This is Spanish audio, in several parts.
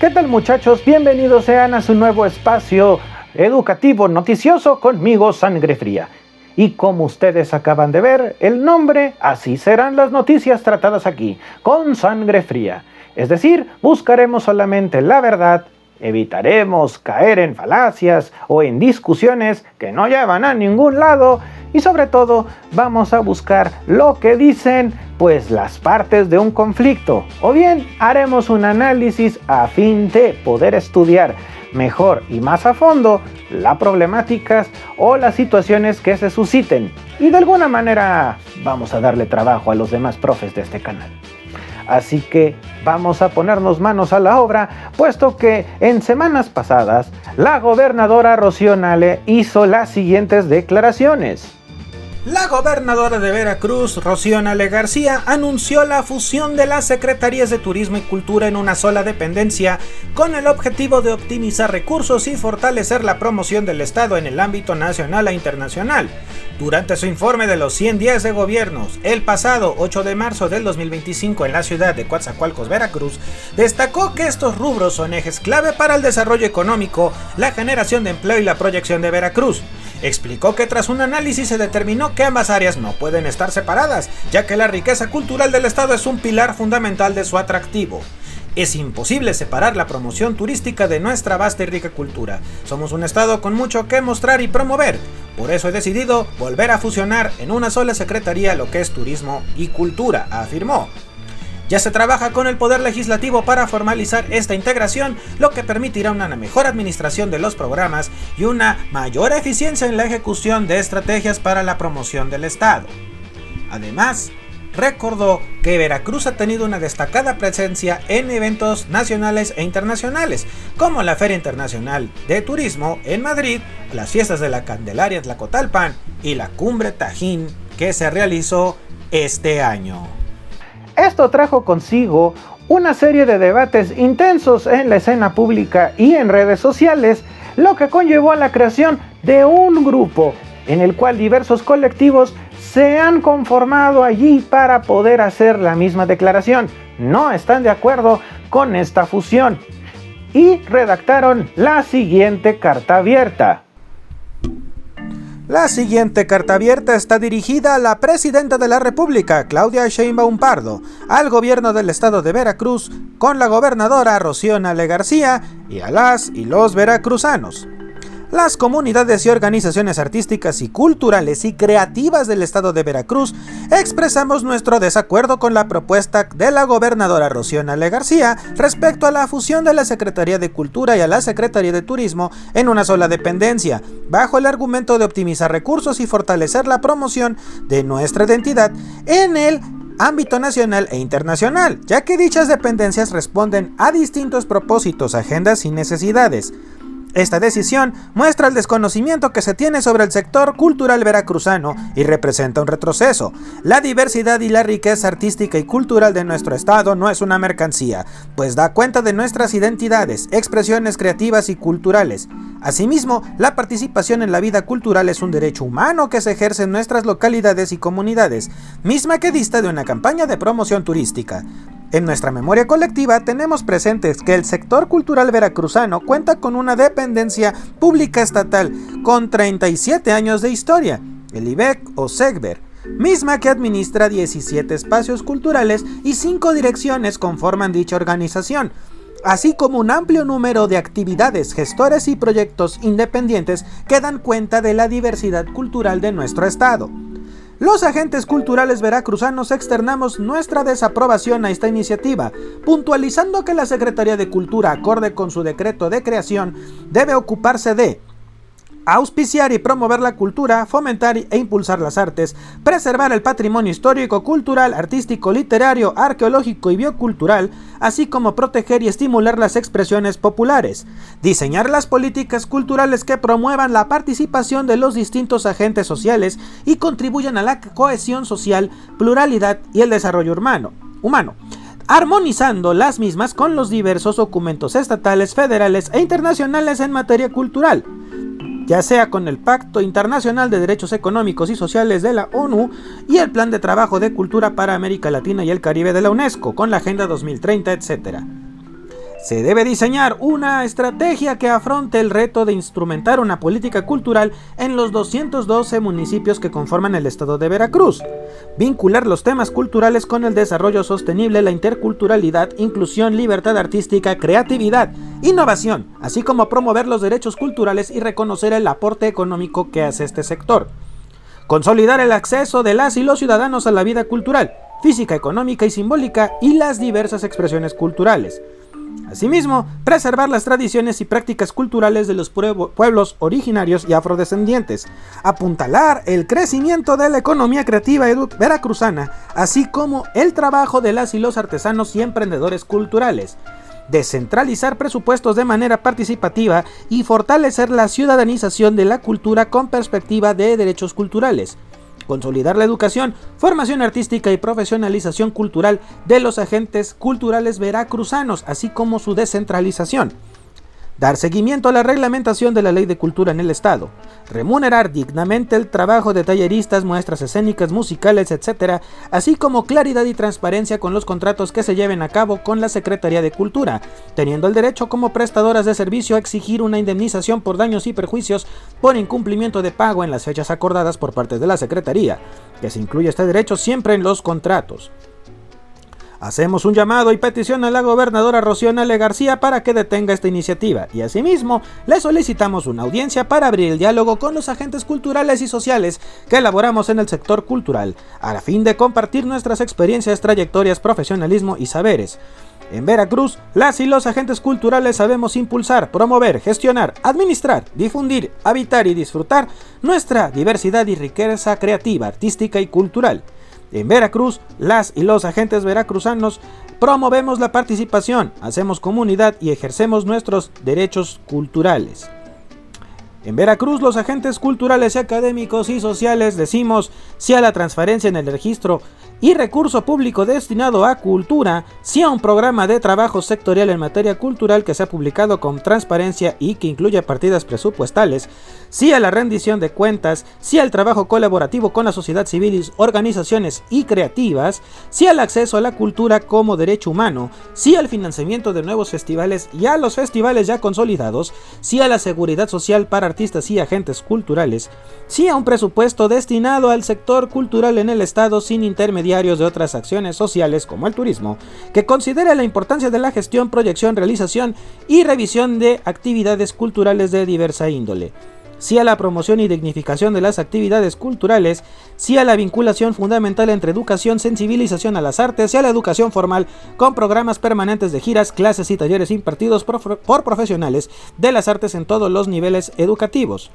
¿Qué tal, muchachos? Bienvenidos sean a su nuevo espacio educativo noticioso conmigo, Sangre Fría. Y como ustedes acaban de ver el nombre, así serán las noticias tratadas aquí, con sangre fría. Es decir, buscaremos solamente la verdad, evitaremos caer en falacias o en discusiones que no llevan a ningún lado y sobre todo vamos a buscar lo que dicen pues las partes de un conflicto, o bien haremos un análisis a fin de poder estudiar mejor y más a fondo las problemáticas o las situaciones que se susciten, y de alguna manera vamos a darle trabajo a los demás profes de este canal. Así que vamos a ponernos manos a la obra, puesto que en semanas pasadas la gobernadora Rocío Nale hizo las siguientes declaraciones. La gobernadora de Veracruz, Rocío Nale García, anunció la fusión de las Secretarías de Turismo y Cultura en una sola dependencia, con el objetivo de optimizar recursos y fortalecer la promoción del Estado en el ámbito nacional e internacional. Durante su informe de los 100 días de gobiernos, el pasado 8 de marzo del 2025 en la ciudad de Coatzacoalcos, Veracruz, destacó que estos rubros son ejes clave para el desarrollo económico, la generación de empleo y la proyección de Veracruz. Explicó que tras un análisis se determinó que ambas áreas no pueden estar separadas, ya que la riqueza cultural del Estado es un pilar fundamental de su atractivo. Es imposible separar la promoción turística de nuestra vasta y rica cultura. Somos un Estado con mucho que mostrar y promover. Por eso he decidido volver a fusionar en una sola secretaría lo que es turismo y cultura, afirmó. Ya se trabaja con el Poder Legislativo para formalizar esta integración, lo que permitirá una mejor administración de los programas y una mayor eficiencia en la ejecución de estrategias para la promoción del Estado. Además, recordó que Veracruz ha tenido una destacada presencia en eventos nacionales e internacionales, como la Feria Internacional de Turismo en Madrid, las fiestas de la Candelaria Tlacotalpan y la Cumbre Tajín que se realizó este año. Esto trajo consigo una serie de debates intensos en la escena pública y en redes sociales, lo que conllevó a la creación de un grupo en el cual diversos colectivos se han conformado allí para poder hacer la misma declaración. No están de acuerdo con esta fusión y redactaron la siguiente carta abierta. La siguiente carta abierta está dirigida a la Presidenta de la República, Claudia Sheinbaum Pardo, al Gobierno del Estado de Veracruz, con la Gobernadora Rocío Nale García y a las y los veracruzanos. Las comunidades y organizaciones artísticas y culturales y creativas del Estado de Veracruz expresamos nuestro desacuerdo con la propuesta de la gobernadora Rocío Nale García respecto a la fusión de la Secretaría de Cultura y a la Secretaría de Turismo en una sola dependencia, bajo el argumento de optimizar recursos y fortalecer la promoción de nuestra identidad en el ámbito nacional e internacional, ya que dichas dependencias responden a distintos propósitos, agendas y necesidades. Esta decisión muestra el desconocimiento que se tiene sobre el sector cultural veracruzano y representa un retroceso. La diversidad y la riqueza artística y cultural de nuestro estado no es una mercancía, pues da cuenta de nuestras identidades, expresiones creativas y culturales. Asimismo, la participación en la vida cultural es un derecho humano que se ejerce en nuestras localidades y comunidades, misma que dista de una campaña de promoción turística. En nuestra memoria colectiva tenemos presentes que el sector cultural veracruzano cuenta con una dependencia pública estatal con 37 años de historia, el IBEC o SEGVER, misma que administra 17 espacios culturales y 5 direcciones conforman dicha organización, así como un amplio número de actividades, gestores y proyectos independientes que dan cuenta de la diversidad cultural de nuestro estado. Los agentes culturales veracruzanos externamos nuestra desaprobación a esta iniciativa, puntualizando que la Secretaría de Cultura, acorde con su decreto de creación, debe ocuparse de auspiciar y promover la cultura, fomentar e impulsar las artes, preservar el patrimonio histórico, cultural, artístico, literario, arqueológico y biocultural, así como proteger y estimular las expresiones populares, diseñar las políticas culturales que promuevan la participación de los distintos agentes sociales y contribuyan a la cohesión social, pluralidad y el desarrollo humano, armonizando las mismas con los diversos documentos estatales, federales e internacionales en materia cultural, ya sea con el Pacto Internacional de Derechos Económicos y Sociales de la ONU y el Plan de Trabajo de Cultura para América Latina y el Caribe de la UNESCO, con la Agenda 2030, etc. Se debe diseñar una estrategia que afronte el reto de instrumentar una política cultural en los 212 municipios que conforman el estado de Veracruz, vincular los temas culturales con el desarrollo sostenible, la interculturalidad, inclusión, libertad artística, creatividad, innovación, así como promover los derechos culturales y reconocer el aporte económico que hace este sector. Consolidar el acceso de las y los ciudadanos a la vida cultural, física, económica y simbólica y las diversas expresiones culturales. Asimismo, preservar las tradiciones y prácticas culturales de los pueblos originarios y afrodescendientes, apuntalar el crecimiento de la economía creativa veracruzana, así como el trabajo de las y los artesanos y emprendedores culturales, descentralizar presupuestos de manera participativa y fortalecer la ciudadanización de la cultura con perspectiva de derechos culturales. Consolidar la educación, formación artística y profesionalización cultural de los agentes culturales veracruzanos, así como su descentralización. Dar seguimiento a la reglamentación de la Ley de Cultura en el Estado. Remunerar dignamente el trabajo de talleristas, muestras escénicas, musicales, etc., así como claridad y transparencia con los contratos que se lleven a cabo con la Secretaría de Cultura, teniendo el derecho como prestadoras de servicio a exigir una indemnización por daños y perjuicios por incumplimiento de pago en las fechas acordadas por parte de la Secretaría, que se incluye este derecho siempre en los contratos. Hacemos un llamado y petición a la gobernadora Rocío Nale García para que detenga esta iniciativa y asimismo le solicitamos una audiencia para abrir el diálogo con los agentes culturales y sociales que elaboramos en el sector cultural, a fin de compartir nuestras experiencias, trayectorias, profesionalismo y saberes. En Veracruz, las y los agentes culturales sabemos impulsar, promover, gestionar, administrar, difundir, habitar y disfrutar nuestra diversidad y riqueza creativa, artística y cultural. En Veracruz, las y los agentes veracruzanos promovemos la participación, hacemos comunidad y ejercemos nuestros derechos culturales. En Veracruz, los agentes culturales, académicos y sociales decimos sí a la transparencia en el registro y recurso público destinado a cultura, sí a un programa de trabajo sectorial en materia cultural que sea publicado con transparencia y que incluya partidas presupuestales, sí a la rendición de cuentas, sí al trabajo colaborativo con la sociedad civil y organizaciones y creativas, sí al acceso a la cultura como derecho humano, sí al financiamiento de nuevos festivales y a los festivales ya consolidados, sí a la seguridad social para artistas y agentes culturales, sí a un presupuesto destinado al sector cultural en el estado sin intermediarios de otras acciones sociales como el turismo, que considere la importancia de la gestión, proyección, realización y revisión de actividades culturales de diversa índole. Sí a la promoción y dignificación de las actividades culturales, sí a la vinculación fundamental entre educación, sensibilización a las artes y a la educación formal con programas permanentes de giras, clases y talleres impartidos por profesionales de las artes en todos los niveles educativos.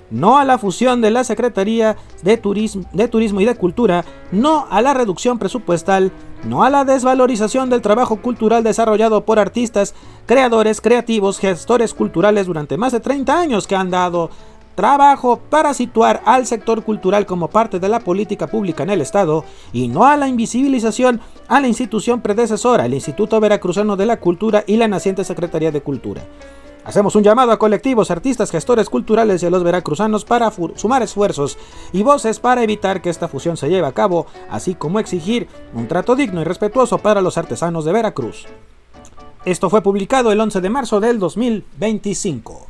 No a la fusión de la Secretaría de Turismo y de Cultura, no a la reducción presupuestal, no a la desvalorización del trabajo cultural desarrollado por artistas, creadores, creativos, gestores culturales durante más de 30 años que han dado trabajo para situar al sector cultural como parte de la política pública en el Estado, y no a la invisibilización a la institución predecesora, el Instituto Veracruzano de la Cultura y la naciente Secretaría de Cultura. Hacemos un llamado a colectivos, artistas, gestores culturales y a los veracruzanos para sumar esfuerzos y voces para evitar que esta fusión se lleve a cabo, así como exigir un trato digno y respetuoso para los artesanos de Veracruz. Esto fue publicado el 11 de marzo del 2025.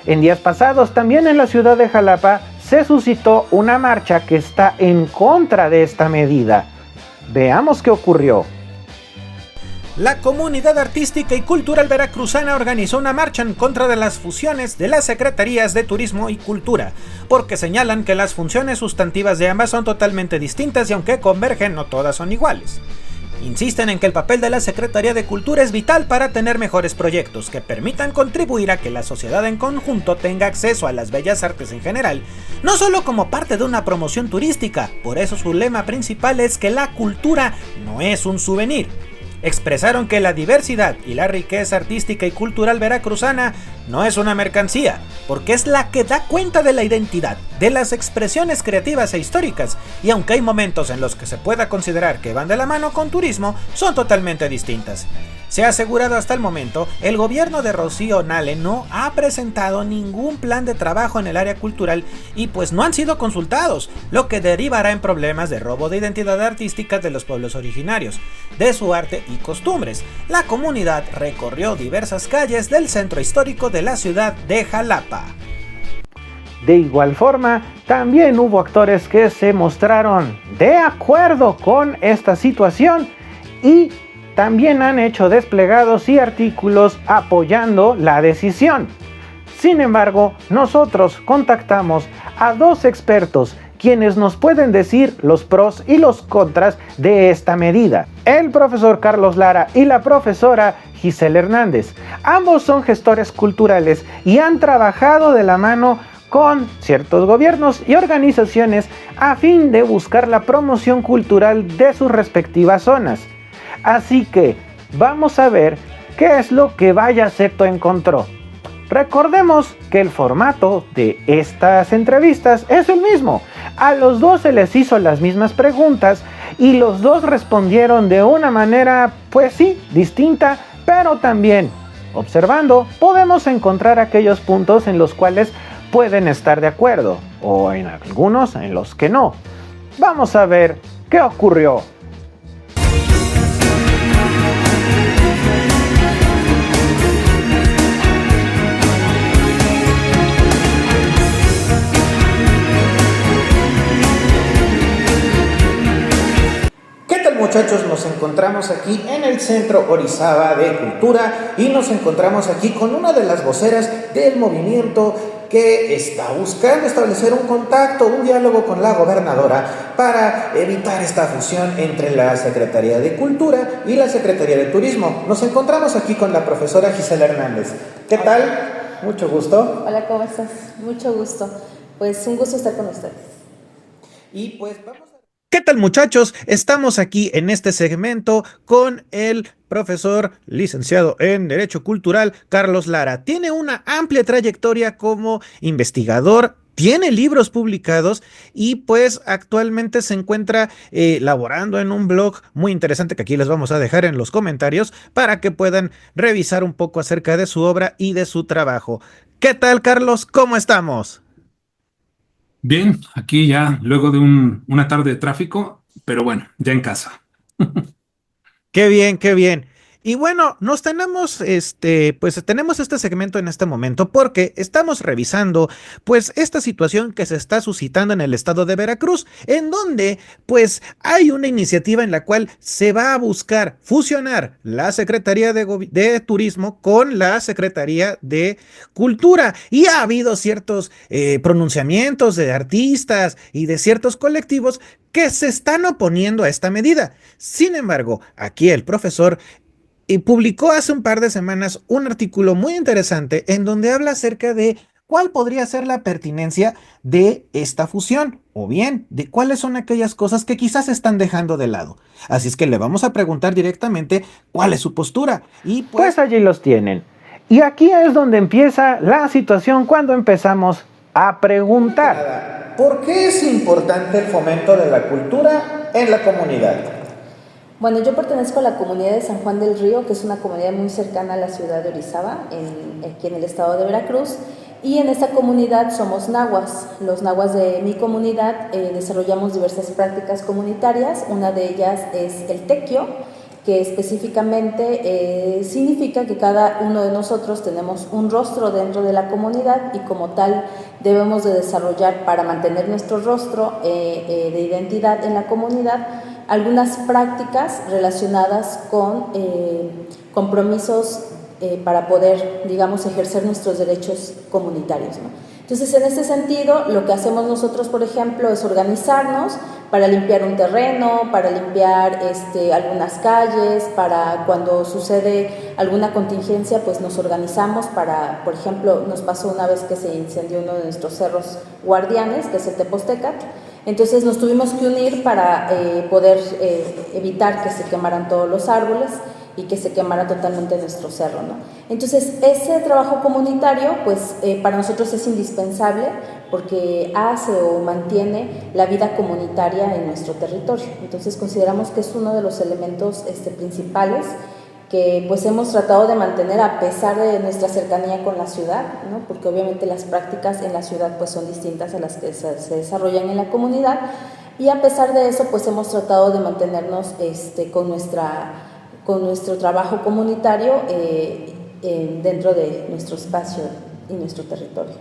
En días pasados, también en la ciudad de Jalapa, se suscitó una marcha que está en contra de esta medida. Veamos qué ocurrió. La comunidad artística y cultural veracruzana organizó una marcha en contra de las fusiones de las Secretarías de Turismo y Cultura, porque señalan que las funciones sustantivas de ambas son totalmente distintas y aunque convergen, no todas son iguales. Insisten en que el papel de la Secretaría de Cultura es vital para tener mejores proyectos que permitan contribuir a que la sociedad en conjunto tenga acceso a las bellas artes en general, no solo como parte de una promoción turística. Por eso su lema principal es que la cultura no es un souvenir. Expresaron que la diversidad y la riqueza artística y cultural veracruzana no es una mercancía, porque es la que da cuenta de la identidad, de las expresiones creativas e históricas, y aunque hay momentos en los que se pueda considerar que van de la mano con turismo, son totalmente distintas. Se ha asegurado hasta el momento, el gobierno de Rocío Nale no ha presentado ningún plan de trabajo en el área cultural y pues no han sido consultados, lo que derivará en problemas de robo de identidad artística de los pueblos originarios, de su arte y costumbres. La comunidad recorrió diversas calles del centro histórico de la ciudad de Jalapa. De igual forma, también hubo actores que se mostraron de acuerdo con esta situación y también han hecho desplegados y artículos apoyando la decisión. Sin embargo, nosotros contactamos a dos expertos quienes nos pueden decir los pros y los contras de esta medida. El profesor Carlos Lara y la profesora Gisela Hernández. Ambos son gestores culturales y han trabajado de la mano con ciertos gobiernos y organizaciones a fin de buscar la promoción cultural de sus respectivas zonas. Así que vamos a ver qué es lo que Vallaceto encontró. Recordemos que el formato de estas entrevistas es el mismo. A los dos se les hizo las mismas preguntas y los dos respondieron de una manera, pues sí, distinta, pero también observando podemos encontrar aquellos puntos en los cuales pueden estar de acuerdo o en algunos en los que no. Vamos a ver qué ocurrió. Muchachos, nos encontramos aquí en el Centro Orizaba de Cultura y nos encontramos aquí con una de las voceras del movimiento que está buscando establecer un contacto, un diálogo con la gobernadora para evitar esta fusión entre la Secretaría de Cultura y la Secretaría de Turismo. Nos encontramos aquí con la profesora Gisela Hernández. ¿Qué tal? Mucho gusto. Hola, ¿cómo estás? Mucho gusto. Pues un gusto estar con ustedes. Y pues vamos a... ¿Qué tal, muchachos? Estamos aquí en este segmento con el profesor licenciado en Derecho Cultural, Carlos Lara. Tiene una amplia trayectoria como investigador, tiene libros publicados y pues actualmente se encuentra laborando en un blog muy interesante que aquí les vamos a dejar en los comentarios para que puedan revisar un poco acerca de su obra y de su trabajo. ¿Qué tal, Carlos? ¿Cómo estamos? Bien, aquí ya luego de una tarde de tráfico, pero bueno, ya en casa. Qué bien, qué bien. Y bueno, pues tenemos este segmento en este momento porque estamos revisando pues esta situación que se está suscitando en el estado de Veracruz, en donde pues hay una iniciativa en la cual se va a buscar fusionar la Secretaría de Turismo con la Secretaría de Cultura. Y ha habido ciertos pronunciamientos de artistas y de ciertos colectivos que se están oponiendo a esta medida. Sin embargo, aquí el profesor publicó hace un par de semanas un artículo muy interesante en donde habla acerca de cuál podría ser la pertinencia de esta fusión o bien de cuáles son aquellas cosas que quizás están dejando de lado. Así es que le vamos a preguntar directamente cuál es su postura. Y pues allí los tienen. Y aquí es donde empieza la situación cuando empezamos a preguntar. ¿Por qué es importante el fomento de la cultura en la comunidad? Bueno, yo pertenezco a la comunidad de San Juan del Río, que es una comunidad muy cercana a la ciudad de Orizaba, aquí en el estado de Veracruz, y en esta comunidad somos nahuas. Los nahuas de mi comunidad desarrollamos diversas prácticas comunitarias, una de ellas es el tequio, que específicamente significa que cada uno de nosotros tenemos un rostro dentro de la comunidad y como tal debemos de desarrollar para mantener nuestro rostro de identidad en la comunidad algunas prácticas relacionadas con compromisos para poder, digamos, ejercer nuestros derechos comunitarios, ¿no? Entonces, en este sentido, lo que hacemos nosotros, por ejemplo, es organizarnos para limpiar un terreno, para limpiar algunas calles, para cuando sucede alguna contingencia, pues nos organizamos para, por ejemplo, nos pasó una vez que se incendió uno de nuestros cerros guardianes, que es el Tepoztecat. Entonces nos tuvimos que unir para poder evitar que se quemaran todos los árboles y que se quemara totalmente nuestro cerro, ¿no? Entonces ese trabajo comunitario pues para nosotros es indispensable porque hace o mantiene la vida comunitaria en nuestro territorio. Entonces consideramos que es uno de los elementos principales que pues hemos tratado de mantener a pesar de nuestra cercanía con la ciudad, ¿no? Porque obviamente las prácticas en la ciudad pues son distintas a las que se desarrollan en la comunidad, y a pesar de eso pues hemos tratado de mantenernos con nuestro trabajo comunitario dentro de nuestro espacio y nuestro territorio.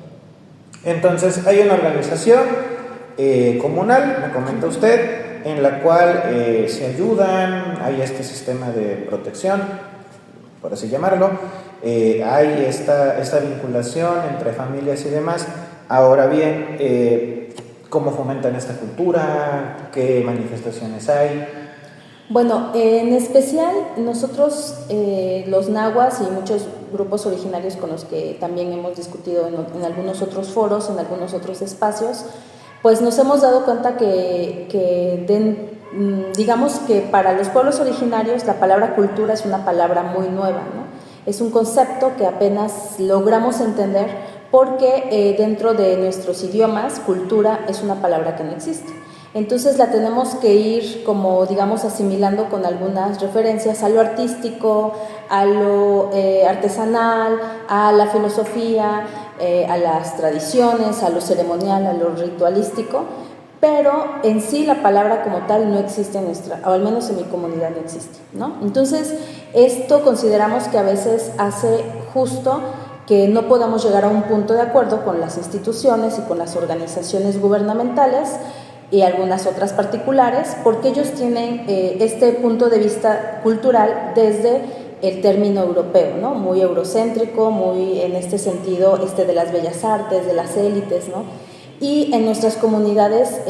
Entonces hay una organización comunal, me comenta usted, en la cual se ayudan, hay este sistema de protección, por así llamarlo, hay esta vinculación entre familias y demás. Ahora bien, ¿cómo fomentan esta cultura? ¿Qué manifestaciones hay? Bueno, en especial nosotros, los nahuas y muchos grupos originarios con los que también hemos discutido en algunos otros foros, en algunos otros espacios, pues nos hemos dado cuenta digamos que para los pueblos originarios la palabra cultura es una palabra muy nueva, ¿no? Es un concepto que apenas logramos entender porque dentro de nuestros idiomas, cultura es una palabra que no existe. Entonces la tenemos que ir como, digamos, asimilando con algunas referencias a lo artístico, a lo artesanal, a la filosofía, a las tradiciones, a lo ceremonial, a lo ritualístico, pero en sí la palabra como tal no existe en nuestra, o al menos en mi comunidad no existe, ¿no? Entonces esto consideramos que a veces hace justo que no podamos llegar a un punto de acuerdo con las instituciones y con las organizaciones gubernamentales y algunas otras particulares, porque ellos tienen este punto de vista cultural desde el término europeo, ¿no? Muy eurocéntrico, muy en este sentido de las bellas artes, de las élites, ¿no? Y en nuestras comunidades,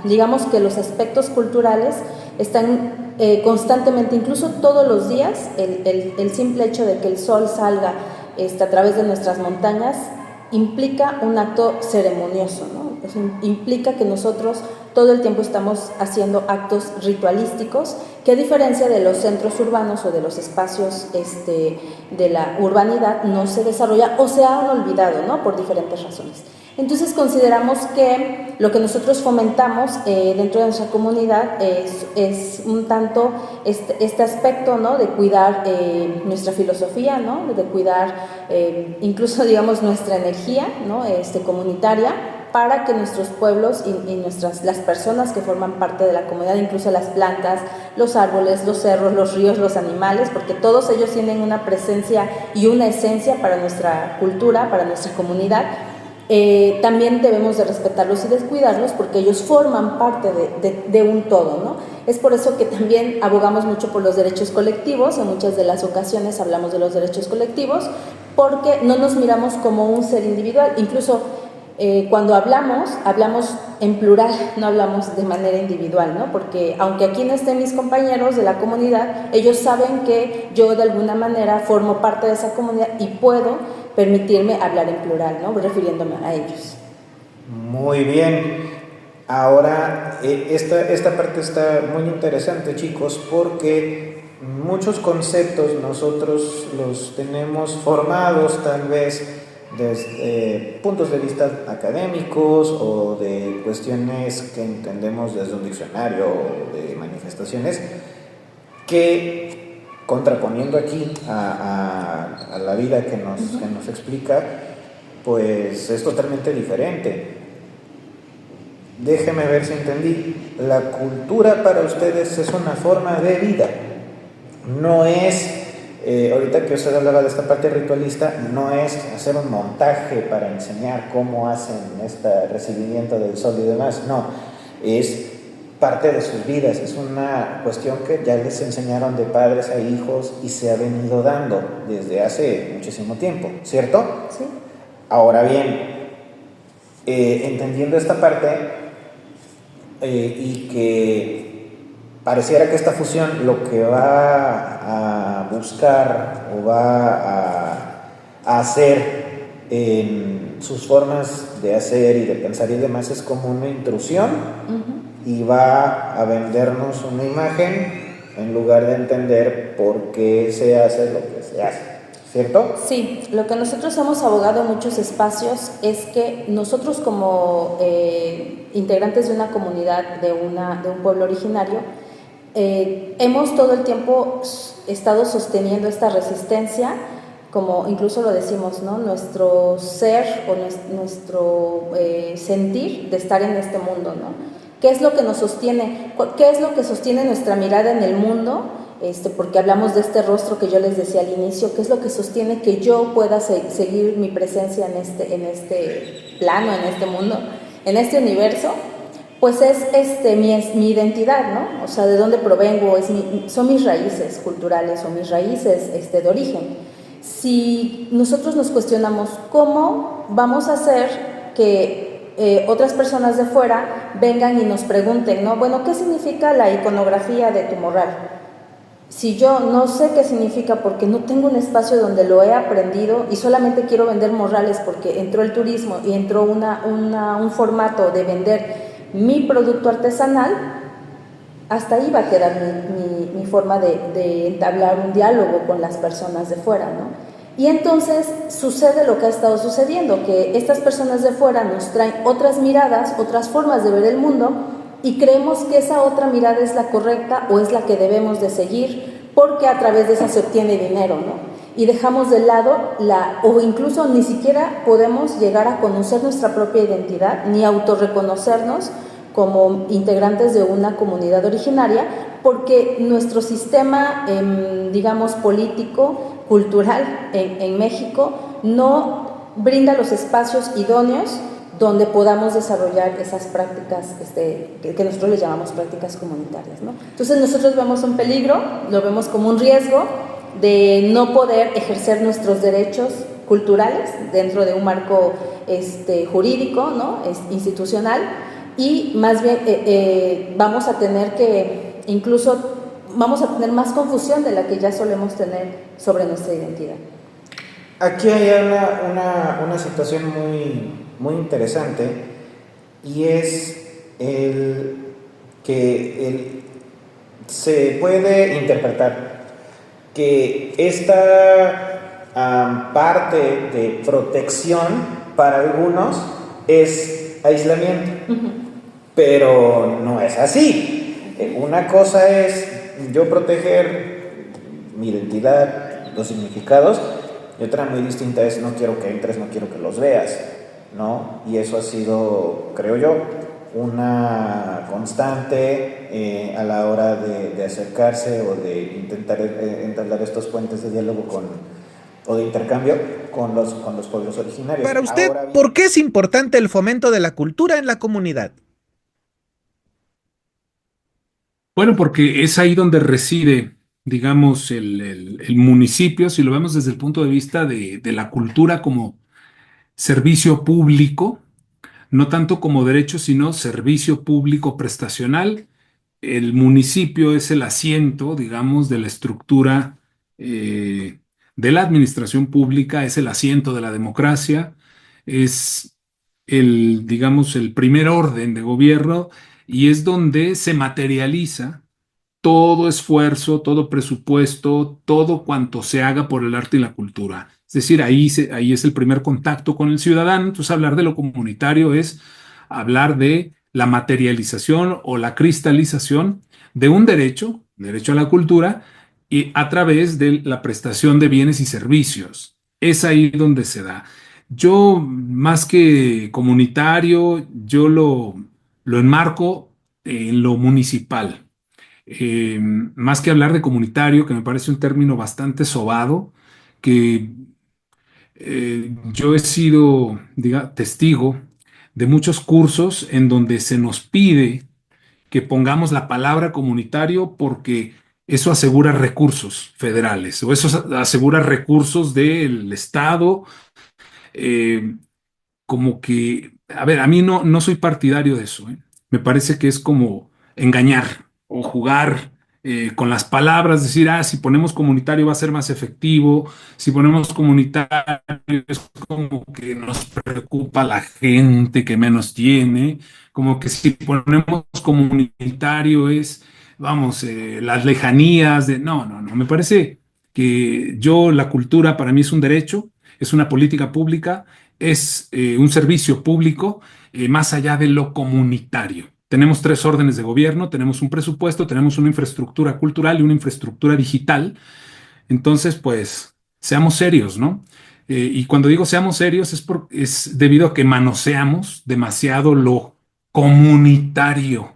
digamos que los aspectos culturales están constantemente, incluso todos los días, el simple hecho de que el sol salga a través de nuestras montañas implica un acto ceremonioso, ¿no? Eso implica que nosotros todo el tiempo estamos haciendo actos ritualísticos que, a diferencia de los centros urbanos o de los espacios de la urbanidad, no se desarrolla o se han olvidado, ¿no? Por diferentes razones. Entonces consideramos que lo que nosotros fomentamos dentro de nuestra comunidad es un tanto este aspecto, ¿no? De cuidar nuestra filosofía, ¿no? De cuidar incluso, digamos, nuestra energía, ¿no? Comunitaria, para que nuestros pueblos y las personas que forman parte de la comunidad, incluso las plantas, los árboles, los cerros, los ríos, los animales, porque todos ellos tienen una presencia y una esencia para nuestra cultura, para nuestra comunidad, también debemos de respetarlos y descuidarlos porque ellos forman parte de un todo, ¿no? Es por eso que también abogamos mucho por los derechos colectivos. En muchas de las ocasiones hablamos de los derechos colectivos porque no nos miramos como un ser individual. Incluso cuando hablamos en plural, no hablamos de manera individual, ¿no? Porque aunque aquí no estén mis compañeros de la comunidad, ellos saben que yo de alguna manera formo parte de esa comunidad y puedo permitirme hablar en plural, ¿no? Refiriéndome a ellos. Muy bien. Ahora, esta parte está muy interesante, chicos, porque muchos conceptos nosotros los tenemos formados tal vez desde puntos de vista académicos o de cuestiones que entendemos desde un diccionario o de manifestaciones, que contraponiendo aquí a la vida que nos explica, pues es totalmente diferente. Déjeme ver si entendí. La cultura para ustedes es una forma de vida, no es ahorita que usted hablaba de esta parte ritualista, no es hacer un montaje para enseñar cómo hacen este recibimiento del sol y demás, no, es parte de sus vidas, es una cuestión que ya les enseñaron de padres a hijos y se ha venido dando desde hace muchísimo tiempo, ¿cierto? Sí. Ahora bien, entendiendo esta parte y que pareciera que esta fusión lo que va a buscar o va a hacer en sus formas de hacer y de pensar y demás es como una intrusión. Y va a vendernos una imagen en lugar de entender por qué se hace lo que se hace, ¿cierto? Sí, lo que nosotros hemos abogado en muchos espacios es que nosotros como integrantes de una comunidad, de un pueblo originario, Hemos todo el tiempo estado sosteniendo esta resistencia, como incluso lo decimos, ¿no? Nuestro ser o nuestro sentir de estar en este mundo, ¿no? ¿Qué es lo que nos sostiene? ¿Qué es lo que sostiene nuestra mirada en el mundo? Porque hablamos de este rostro que yo les decía al inicio, ¿qué es lo que sostiene que yo pueda seguir mi presencia en este plano, en este mundo, en este universo? Pues es mi identidad, ¿no? O sea, de dónde provengo, son mis raíces culturales o mis raíces de origen. Si nosotros nos cuestionamos cómo vamos a hacer que otras personas de fuera vengan y nos pregunten, ¿no? Bueno, ¿qué significa la iconografía de tu morral? Si yo no sé qué significa porque no tengo un espacio donde lo he aprendido y solamente quiero vender morrales porque entró el turismo y entró un formato de vender mi producto artesanal, hasta ahí va a quedar mi forma de entablar un diálogo con las personas de fuera, ¿no? Y entonces sucede lo que ha estado sucediendo, que estas personas de fuera nos traen otras miradas, otras formas de ver el mundo, y creemos que esa otra mirada es la correcta o es la que debemos de seguir porque a través de esa se obtiene dinero, ¿no? Y dejamos de lado o incluso ni siquiera podemos llegar a conocer nuestra propia identidad ni autorreconocernos como integrantes de una comunidad originaria porque nuestro sistema, digamos, político, cultural en México no brinda los espacios idóneos donde podamos desarrollar esas prácticas que nosotros les llamamos prácticas comunitarias, ¿no? Entonces nosotros vemos un peligro, lo vemos como un riesgo de no poder ejercer nuestros derechos culturales dentro de un marco jurídico, ¿no? Institucional, y más bien vamos a tener más confusión de la que ya solemos tener sobre nuestra identidad. Aquí hay una situación muy interesante, y es que se puede interpretar que esta parte de protección para algunos es aislamiento, pero no es así. Una cosa es yo proteger mi identidad, los significados, y otra muy distinta es no quiero que entres, no quiero que los veas, ¿no? Y eso ha sido, creo yo, una constante a la hora de acercarse o de intentar entablar estos puentes de diálogo o de intercambio con los pueblos originarios. Para usted, ¿por qué es importante el fomento de la cultura en la comunidad? Bueno, porque es ahí donde reside, digamos, el municipio, si lo vemos desde el punto de vista de la cultura como servicio público, no tanto como derecho, sino servicio público prestacional. El municipio es el asiento, digamos, de la estructura de la administración pública, es el asiento de la democracia, es digamos, el primer orden de gobierno, y es donde se materializa todo esfuerzo, todo presupuesto, todo cuanto se haga por el arte y la cultura. Es decir, ahí es el primer contacto con el ciudadano. Entonces, hablar de lo comunitario es hablar de la materialización o la cristalización de un derecho a la cultura, y a través de la prestación de bienes y servicios. Es ahí donde se da. Yo, más que comunitario, yo lo enmarco en lo municipal. Más que hablar de comunitario, que me parece un término bastante sobado, que yo he sido, testigo de muchos cursos en donde se nos pide que pongamos la palabra comunitario porque eso asegura recursos federales o eso asegura recursos del Estado. eh, Como que, a ver, a mí no soy partidario de eso, ¿eh? Me parece que es como engañar o jugar con las palabras, decir, si ponemos comunitario va a ser más efectivo, si ponemos comunitario es como que nos preocupa la gente que menos tiene, como que si ponemos comunitario es, vamos, las lejanías de... No, me parece que la cultura para mí es un derecho, es una política pública, es un servicio público más allá de lo comunitario. Tenemos 3 órdenes de gobierno, tenemos un presupuesto, tenemos una infraestructura cultural y una infraestructura digital. Entonces, pues, seamos serios, ¿no? Y cuando digo seamos serios es debido a que manoseamos demasiado lo comunitario.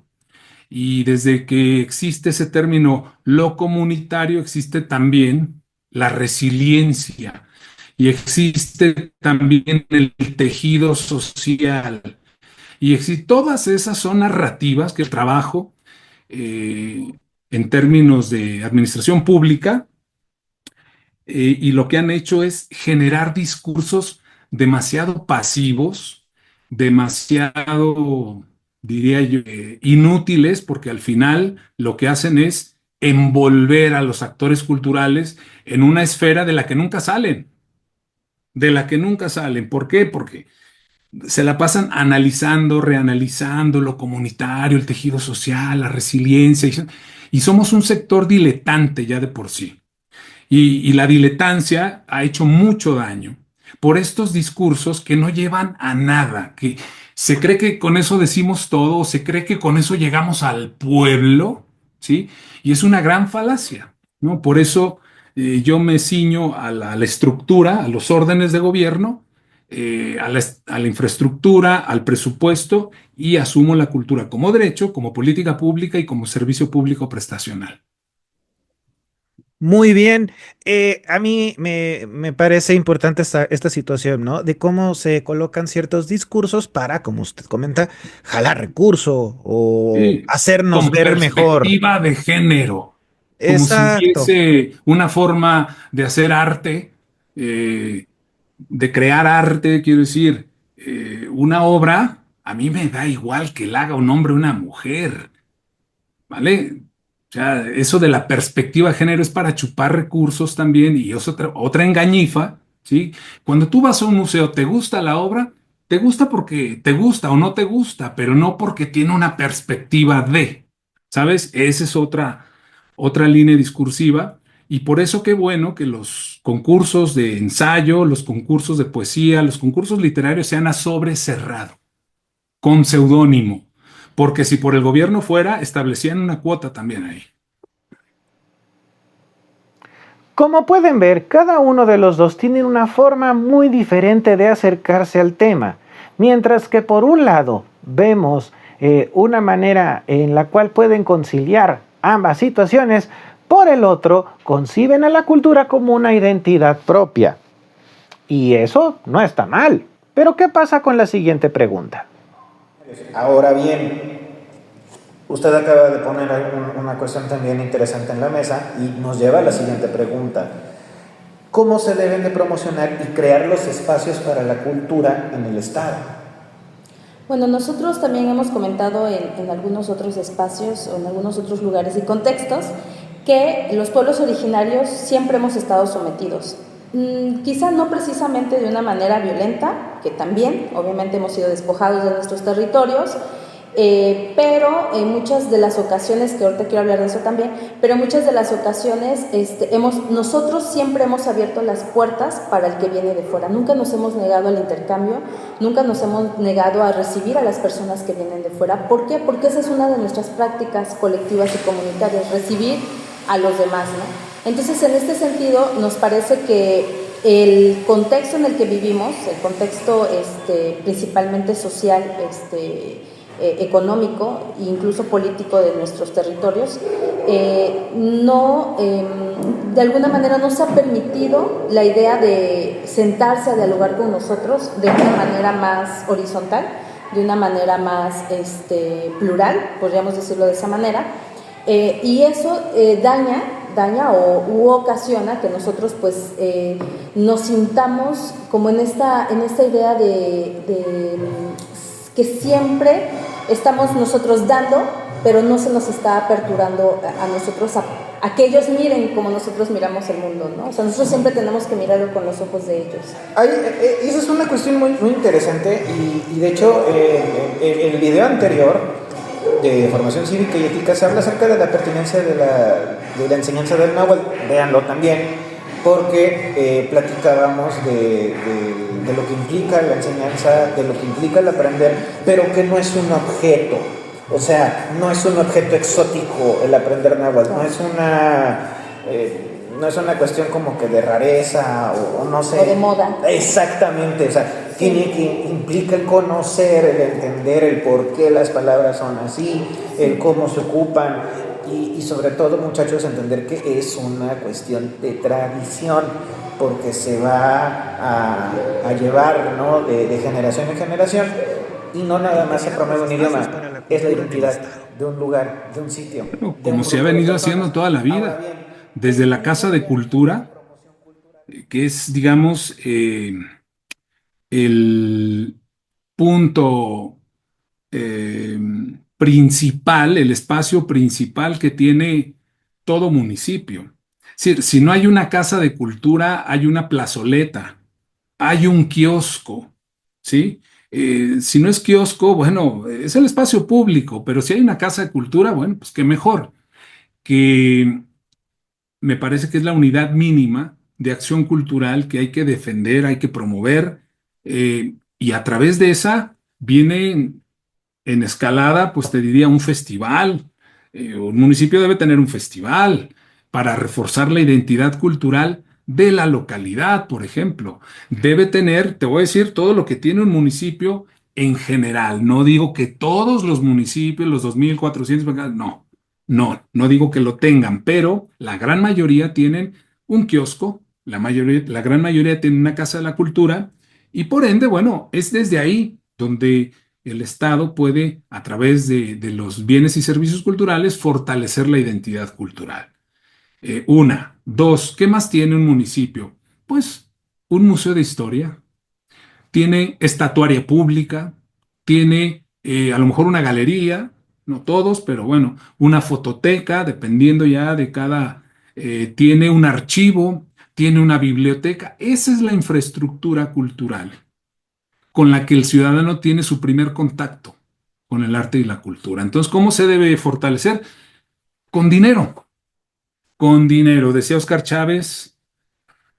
Y desde que existe ese término, lo comunitario, existe también la resiliencia y existe también el tejido social. Todas esas son narrativas que trabajo eh, en términos de administración pública, y lo que han hecho es generar discursos demasiado pasivos, demasiado, diría yo, inútiles, porque al final lo que hacen es envolver a los actores culturales en una esfera de la que nunca salen, de la que nunca salen. ¿Por qué? Porque se la pasan analizando, reanalizando lo comunitario, el tejido social, la resiliencia, y somos un sector diletante ya de por sí. Y la diletancia ha hecho mucho daño por estos discursos que no llevan a nada, que se cree que con eso decimos todo, o se cree que con eso llegamos al pueblo, ¿sí? Y es una gran falacia, ¿no? Por eso yo me ciño a la estructura, a los órdenes de gobierno, a la infraestructura, al presupuesto, y asumo la cultura como derecho, como política pública y como servicio público prestacional. Muy bien. A mí me parece importante esta situación, ¿no? De cómo se colocan ciertos discursos para, como usted comenta, jalar recurso o Sí, hacernos con ver mejor. perspectiva de género, como si Exacto. hubiese una forma de hacer arte, eh, de crear arte, quiero decir, una obra, a mí me da igual que la haga un hombre o una mujer, ¿vale? O sea, eso de la perspectiva de género es para chupar recursos también, y es otra engañifa, ¿sí? Cuando tú vas a un museo, ¿te gusta la obra? Te gusta porque te gusta o no te gusta, pero no porque tiene una perspectiva de, ¿sabes? Esa es otra línea discursiva. Y por eso qué bueno que los concursos de ensayo, los concursos de poesía, los concursos literarios sean a sobre cerrado, con seudónimo, porque si por el gobierno fuera, establecían una cuota también ahí. Como pueden ver, cada uno de los dos tiene una forma muy diferente de acercarse al tema, mientras que por un lado vemos una manera en la cual pueden conciliar ambas situaciones, por el otro conciben a la cultura como una identidad propia. Y eso no está mal. Pero ¿qué pasa con la siguiente pregunta? Ahora bien, usted acaba de poner una cuestión también interesante en la mesa y nos lleva a la siguiente pregunta. ¿Cómo se deben de promocionar y crear los espacios para la cultura en el Estado? Bueno, nosotros también hemos comentado en algunos otros espacios o en algunos otros lugares y contextos que los pueblos originarios siempre hemos estado sometidos. Quizá no precisamente de una manera violenta, que también, obviamente hemos sido despojados de nuestros territorios, pero en muchas de las ocasiones, que ahorita quiero hablar de eso también, pero en muchas de las ocasiones nosotros siempre hemos abierto las puertas para el que viene de fuera. Nunca nos hemos negado al intercambio, nunca nos hemos negado a recibir a las personas que vienen de fuera. ¿Por qué? Porque esa es una de nuestras prácticas colectivas y comunitarias, recibir a los demás, ¿no? Entonces, en este sentido, nos parece que el contexto en el que vivimos, el contexto principalmente social, económico e incluso político de nuestros territorios, de alguna manera nos ha permitido la idea de sentarse a dialogar con nosotros de una manera más horizontal, de una manera más plural, podríamos decirlo de esa manera, y eso daña u ocasiona que nosotros pues nos sintamos como en esta idea de que siempre estamos nosotros dando, pero no se nos está aperturando a nosotros a que ellos miren como nosotros miramos el mundo, ¿no? O sea, nosotros siempre tenemos que mirarlo con los ojos de ellos. Esa es una cuestión muy, muy interesante y de hecho el video anterior de formación cívica y ética se habla acerca de la pertinencia de la enseñanza del náhuatl. Véanlo también, porque platicábamos de lo que implica la enseñanza, de lo que implica el aprender, pero que no es un objeto, O sea, no es un objeto exótico el aprender náhuatl, no es una cuestión como que de rareza o no sé. O de moda. Exactamente, o sea, implica el conocer, el entender el por qué las palabras son así, el cómo se ocupan y sobre todo, muchachos, entender que es una cuestión de tradición, porque se va a llevar, ¿no?, de generación en generación, y no nada más se promueve un idioma, es la identidad de un lugar, de un sitio. Bueno, como se ha venido haciendo toda la vida, desde la Casa de Cultura, que es, digamos, el punto eh, principal, el espacio principal que tiene todo municipio. Es decir, si no hay una casa de cultura, hay una plazoleta, hay un kiosco, ¿sí? Si no es kiosco, bueno, es el espacio público, pero si hay una casa de cultura, bueno, pues qué mejor, que me parece que es la unidad mínima de acción cultural que hay que defender, hay que promover, y a través de esa viene en escalada, pues te diría un festival. Un municipio debe tener un festival para reforzar la identidad cultural de la localidad, por ejemplo. Debe tener, te voy a decir, todo lo que tiene un municipio en general. No digo que todos los municipios, los 2.400, no digo que lo tengan, pero la gran mayoría tienen un kiosco, la gran mayoría tienen una casa de la cultura y por ende, bueno, es desde ahí donde el Estado puede, a través de los bienes y servicios culturales, fortalecer la identidad cultural. Una. Dos, ¿qué más tiene un municipio? Pues un museo de historia, tiene estatuaria pública, tiene a lo mejor una galería, no todos, pero bueno, una fototeca, dependiendo ya de cada, tiene un archivo, tiene una biblioteca. Esa es la infraestructura cultural con la que el ciudadano tiene su primer contacto con el arte y la cultura. Entonces, ¿cómo se debe fortalecer? Con dinero. Con dinero. Decía Óscar Chávez,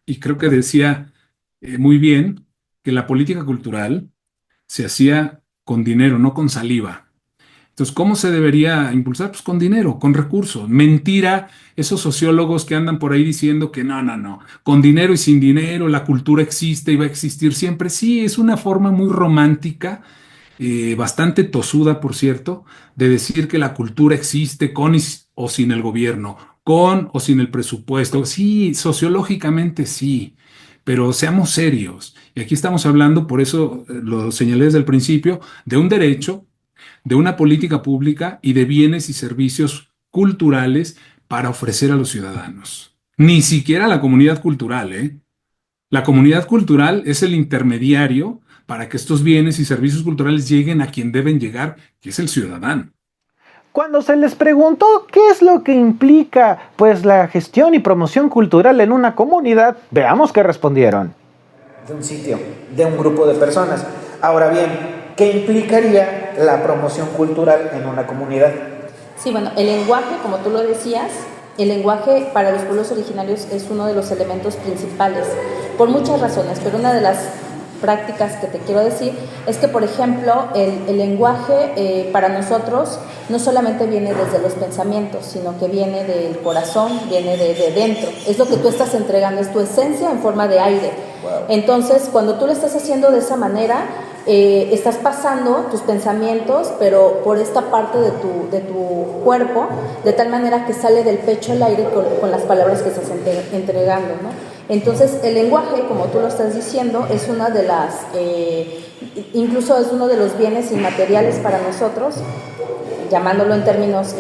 y creo que decía muy bien, que la política cultural se hacía con dinero, no con saliva. Entonces, ¿cómo se debería impulsar? Pues con dinero, con recursos. Mentira, esos sociólogos que andan por ahí diciendo que no, con dinero y sin dinero la cultura existe y va a existir siempre. Sí, es una forma muy romántica, bastante tosuda, por cierto, de decir que la cultura existe con o sin el gobierno, con o sin el presupuesto. Sí, sociológicamente sí, pero seamos serios. Y aquí estamos hablando, por eso lo señalé desde el principio, de un derecho, de una política pública y de bienes y servicios culturales para ofrecer a los ciudadanos. Ni siquiera la comunidad cultural, ¿eh? La comunidad cultural es el intermediario para que estos bienes y servicios culturales lleguen a quien deben llegar, que es el ciudadano. Cuando se les preguntó qué es lo que implica pues la gestión y promoción cultural en una comunidad, veamos qué respondieron. De un sitio, de un grupo de personas. Ahora bien, ¿qué implicaría la promoción cultural en una comunidad? Sí, bueno, el lenguaje, como tú lo decías, el lenguaje para los pueblos originarios es uno de los elementos principales, por muchas razones, pero una de las prácticas que te quiero decir es que, por ejemplo, el lenguaje para nosotros no solamente viene desde los pensamientos, sino que viene del corazón, viene de dentro. Es lo que tú estás entregando, es tu esencia en forma de aire. Wow. Entonces, cuando tú lo estás haciendo de esa manera, estás pasando tus pensamientos, pero por esta parte de tu cuerpo, de tal manera que sale del pecho el aire con las palabras que estás entregando, ¿no? Entonces, el lenguaje, como tú lo estás diciendo, es una de las, incluso es uno de los bienes inmateriales para nosotros, llamándolo en términos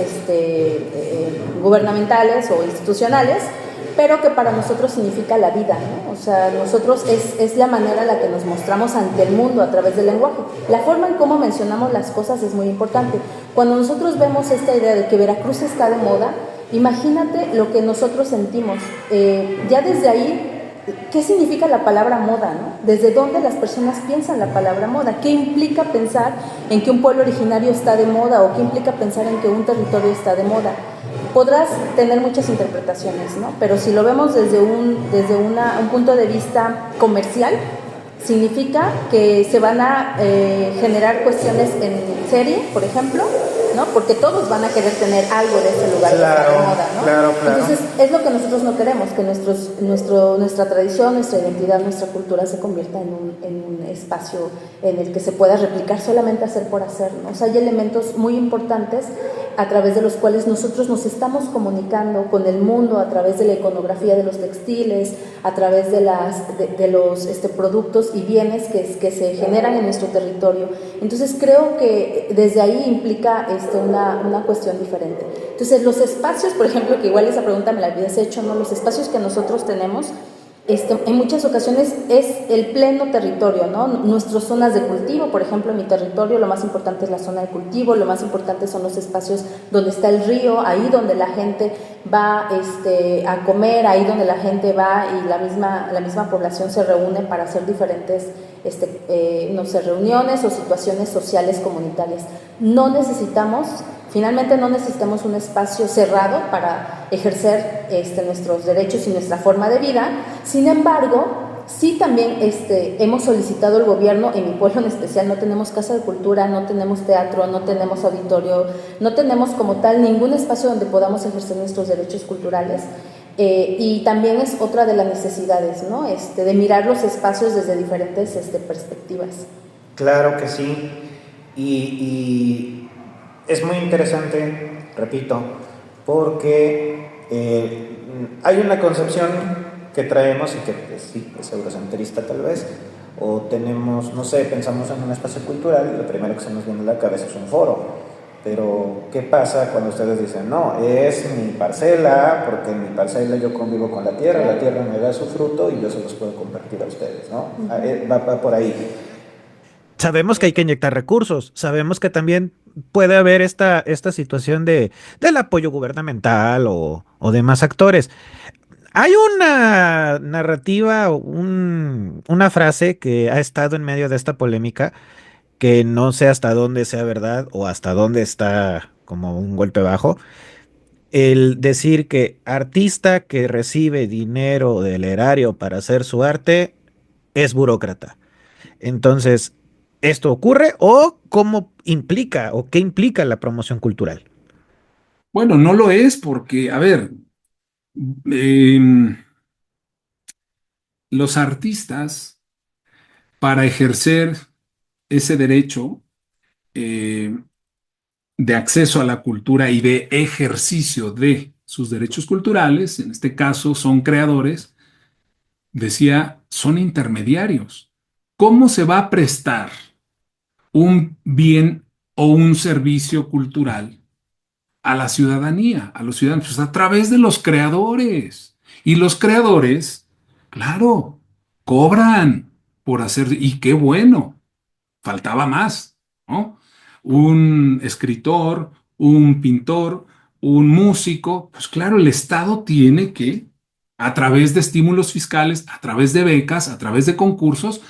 gubernamentales o institucionales, pero que para nosotros significa la vida, ¿no? O sea, nosotros es la manera en la que nos mostramos ante el mundo a través del lenguaje. La forma en cómo mencionamos las cosas es muy importante. Cuando nosotros vemos esta idea de que Veracruz está de moda, imagínate lo que nosotros sentimos. Ya desde ahí, ¿qué significa la palabra moda, no? ¿Desde dónde las personas piensan la palabra moda? ¿Qué implica pensar en que un pueblo originario está de moda o qué implica pensar en que un territorio está de moda? Podrás tener muchas interpretaciones, ¿no? Pero si lo vemos desde un punto de vista comercial, significa que se van a generar cuestiones en serie, por ejemplo, ¿no? Porque todos van a querer tener algo de ese lugar que está de moda, ¿no? Claro. Entonces, es lo que nosotros no queremos, que nuestra tradición, nuestra identidad, nuestra cultura se convierta en un espacio en el que se pueda replicar solamente hacer por hacer, ¿no? O sea, hay elementos muy importantes a través de los cuales nosotros nos estamos comunicando con el mundo, a través de la iconografía de los textiles, a través de los productos y bienes que se generan en nuestro territorio. Entonces creo que desde ahí implica una cuestión diferente. Entonces los espacios, por ejemplo, que igual esa pregunta me la habías hecho, ¿no? Los espacios que nosotros tenemos, en muchas ocasiones es el pleno territorio, ¿no? Nuestras zonas de cultivo, por ejemplo, en mi territorio lo más importante es la zona de cultivo, lo más importante son los espacios donde está el río, ahí donde la gente va a comer, ahí donde la gente va y la misma población se reúne para hacer diferentes reuniones o situaciones sociales comunitarias. Finalmente no necesitamos un espacio cerrado para ejercer nuestros derechos y nuestra forma de vida. Sin embargo, sí también hemos solicitado al gobierno, en mi pueblo en especial, no tenemos casa de cultura, no tenemos teatro, no tenemos auditorio, no tenemos como tal ningún espacio donde podamos ejercer nuestros derechos culturales. Y también es otra de las necesidades, ¿no? De mirar los espacios desde diferentes perspectivas. Claro que sí. Y es muy interesante, repito, porque hay una concepción que traemos y que sí, es eurocentrista tal vez, o tenemos, no sé, pensamos en un espacio cultural y lo primero que se nos viene a la cabeza es un foro. Pero, ¿qué pasa cuando ustedes dicen, no, es mi parcela, porque en mi parcela yo convivo con la tierra me da su fruto y yo se los puedo compartir a ustedes, ¿no? Va por ahí. Sabemos que hay que inyectar recursos, sabemos que también puede haber esta situación del apoyo gubernamental o demás actores. Hay una narrativa, una frase que ha estado en medio de esta polémica, que no sé hasta dónde sea verdad o hasta dónde está como un golpe bajo. El decir que artista que recibe dinero del erario para hacer su arte es burócrata. Entonces, ¿esto ocurre o cómo implica o qué implica la promoción cultural? Bueno, no lo es porque, a ver, em, los artistas, para ejercer ese derecho eh, de acceso a la cultura y de ejercicio de sus derechos culturales, en este caso son creadores, decía, son intermediarios. ¿Cómo se va a prestar un bien o un servicio cultural a la ciudadanía, a los ciudadanos? Pues a través de los creadores. Y los creadores, claro, cobran por hacer, y qué bueno, faltaba más, ¿no? Un escritor, un pintor, un músico, pues claro, el Estado tiene que, a través de estímulos fiscales, a través de becas, a través de concursos,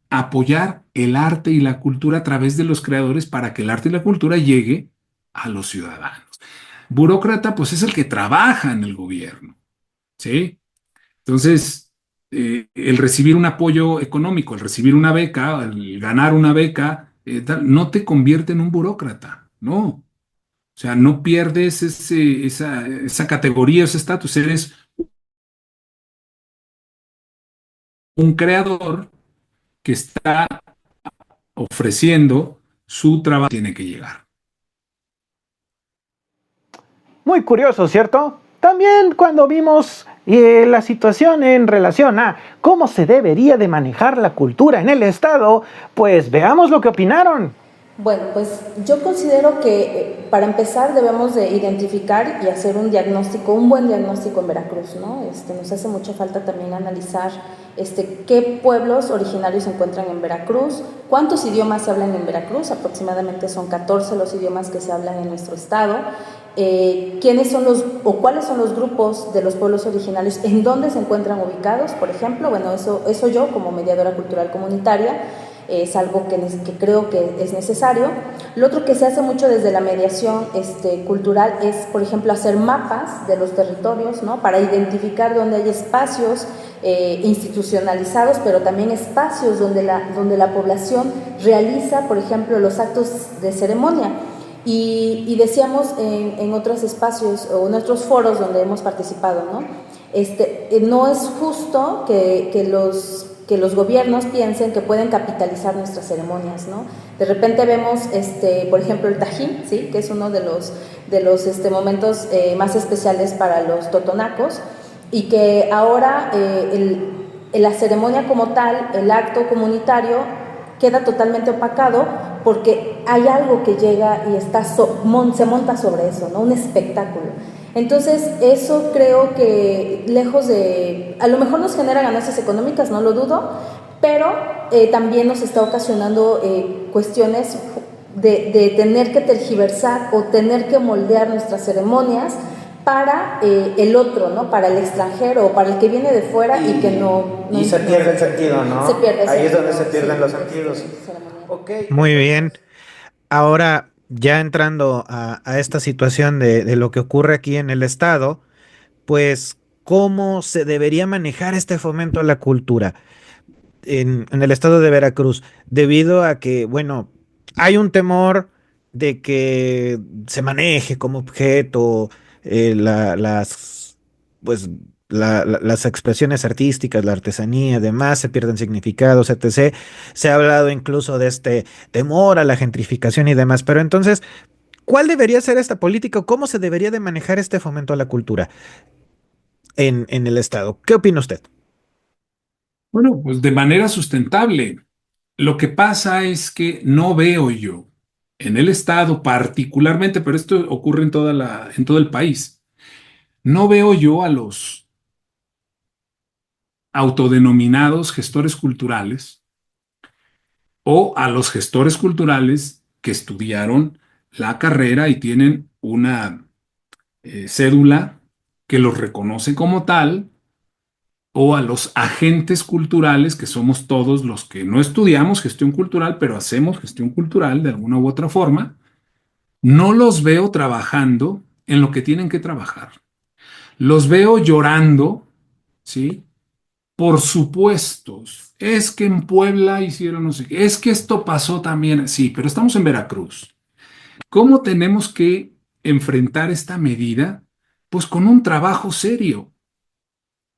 apoyar el arte y la cultura a través de los creadores para que el arte y la cultura llegue a los ciudadanos. Burócrata, pues es el que trabaja en el gobierno, ¿sí? Entonces, el recibir un apoyo económico, el recibir una beca, el ganar una beca, no te convierte en un burócrata, no. O sea, no pierdes esa categoría, ese estatus. Eres un creador que está ofreciendo su trabajo, tiene que llegar. Muy curioso, ¿cierto? También cuando vimos la situación en relación a cómo se debería de manejar la cultura en el Estado, pues veamos lo que opinaron. Bueno, pues yo considero que para empezar debemos de identificar y hacer un diagnóstico, un buen diagnóstico en Veracruz, ¿no? Nos hace mucha falta también analizar qué pueblos originarios se encuentran en Veracruz, cuántos idiomas se hablan en Veracruz, aproximadamente son 14 los idiomas que se hablan en nuestro estado, quiénes son cuáles son los grupos de los pueblos originarios, en dónde se encuentran ubicados, por ejemplo. Bueno, eso yo como mediadora cultural comunitaria es algo que creo que es necesario. Lo otro que se hace mucho desde la mediación cultural es, por ejemplo, hacer mapas de los territorios, ¿no? Para identificar dónde hay espacios institucionalizados, pero también espacios donde la población realiza, por ejemplo, los actos de ceremonia. Y decíamos en otros espacios o en otros foros donde hemos participado, ¿no? No es justo que los gobiernos piensen que pueden capitalizar nuestras ceremonias, ¿no? De repente vemos, por ejemplo, el Tajín, ¿sí? Que es uno de los momentos más especiales para los totonacos, y que ahora la ceremonia como tal, el acto comunitario, queda totalmente opacado porque hay algo que llega y se monta sobre eso, ¿no? Un espectáculo. Entonces, eso creo que lejos de... A lo mejor nos genera ganancias económicas, no lo dudo, pero también nos está ocasionando cuestiones de tener que tergiversar o tener que moldear nuestras ceremonias para el otro, ¿no? Para el extranjero o para el que viene de fuera y que no... Y se pierde el sentido, ¿no? Se pierde el Ahí sentido, es donde se pierden sí, los sentidos. sí, Ok. Muy bien. Ahora, ya entrando a esta situación de lo que ocurre aquí en el estado, pues, ¿cómo se debería manejar este fomento a la cultura en el estado de Veracruz? Debido a que, bueno, hay un temor de que se maneje como objeto las, pues, las expresiones artísticas, la artesanía, además se pierden significados, etc. Se ha hablado incluso de este temor a la gentrificación y demás, pero entonces, ¿cuál debería ser esta política o cómo se debería de manejar este fomento a la cultura en el estado? ¿Qué opina usted? Bueno, pues de manera sustentable. Lo que pasa es que no veo yo en el estado particularmente, pero esto ocurre en todo el país, no veo yo a los autodenominados gestores culturales o a los gestores culturales que estudiaron la carrera y tienen una cédula que los reconoce como tal, o a los agentes culturales, que somos todos los que no estudiamos gestión cultural, pero hacemos gestión cultural de alguna u otra forma. No los veo trabajando en lo que tienen que trabajar. Los veo llorando, ¿sí? Por supuestos. Es que en Puebla hicieron no sé qué. Es que esto pasó también. Sí, pero estamos en Veracruz. ¿Cómo tenemos que enfrentar esta medida? Pues con un trabajo serio.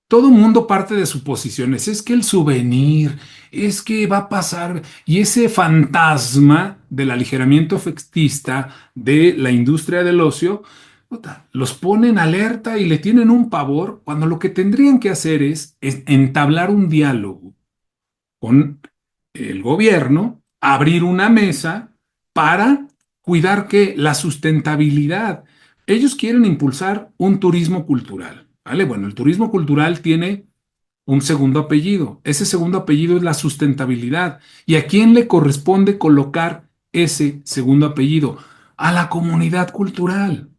Todo mundo parte de suposiciones. Es que el souvenir, es que va a pasar. Y ese fantasma del aligeramiento efectista de la industria del ocio, puta, los pone en alerta y le tienen un pavor cuando lo que tendrían que hacer es entablar un diálogo con el gobierno, abrir una mesa para cuidar que la sustentabilidad. Ellos quieren impulsar un turismo cultural, ¿vale? Bueno, el turismo cultural tiene un segundo apellido. Ese segundo apellido es la sustentabilidad. ¿Y a quién le corresponde colocar ese segundo apellido? A la comunidad cultural.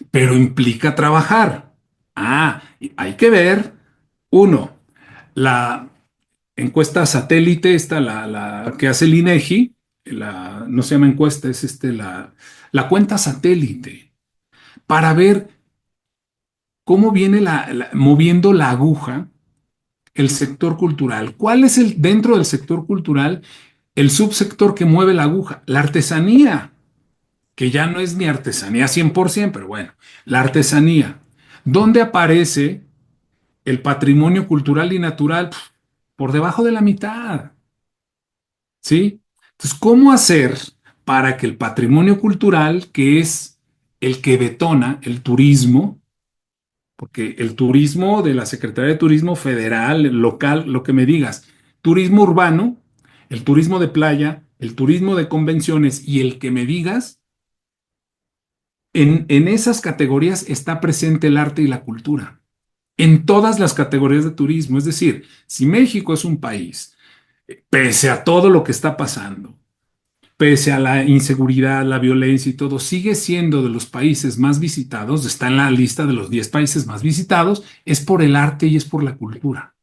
Pero implica trabajar. Hay que ver, uno, la encuesta satélite, esta, la que hace el INEGI, no se llama encuesta, es la cuenta satélite, para ver cómo viene moviendo la aguja el sector cultural. ¿Cuál es dentro del sector cultural, el subsector que mueve la aguja? La artesanía, que ya no es ni artesanía 100%, pero bueno, la artesanía. ¿Dónde aparece el patrimonio cultural y natural? Por debajo de la mitad. ¿Sí? Entonces, ¿cómo hacer para que el patrimonio cultural, que es el que detona el turismo, porque el turismo de la Secretaría de Turismo Federal, local, lo que me digas, turismo urbano, el turismo de playa, el turismo de convenciones y el que me digas, en esas categorías está presente el arte y la cultura, en todas las categorías de turismo. Es decir, si México es un país, pese a todo lo que está pasando, pese a la inseguridad, la violencia y todo, sigue siendo de los países más visitados, está en la lista de los 10 países más visitados, es por el arte y es por la cultura.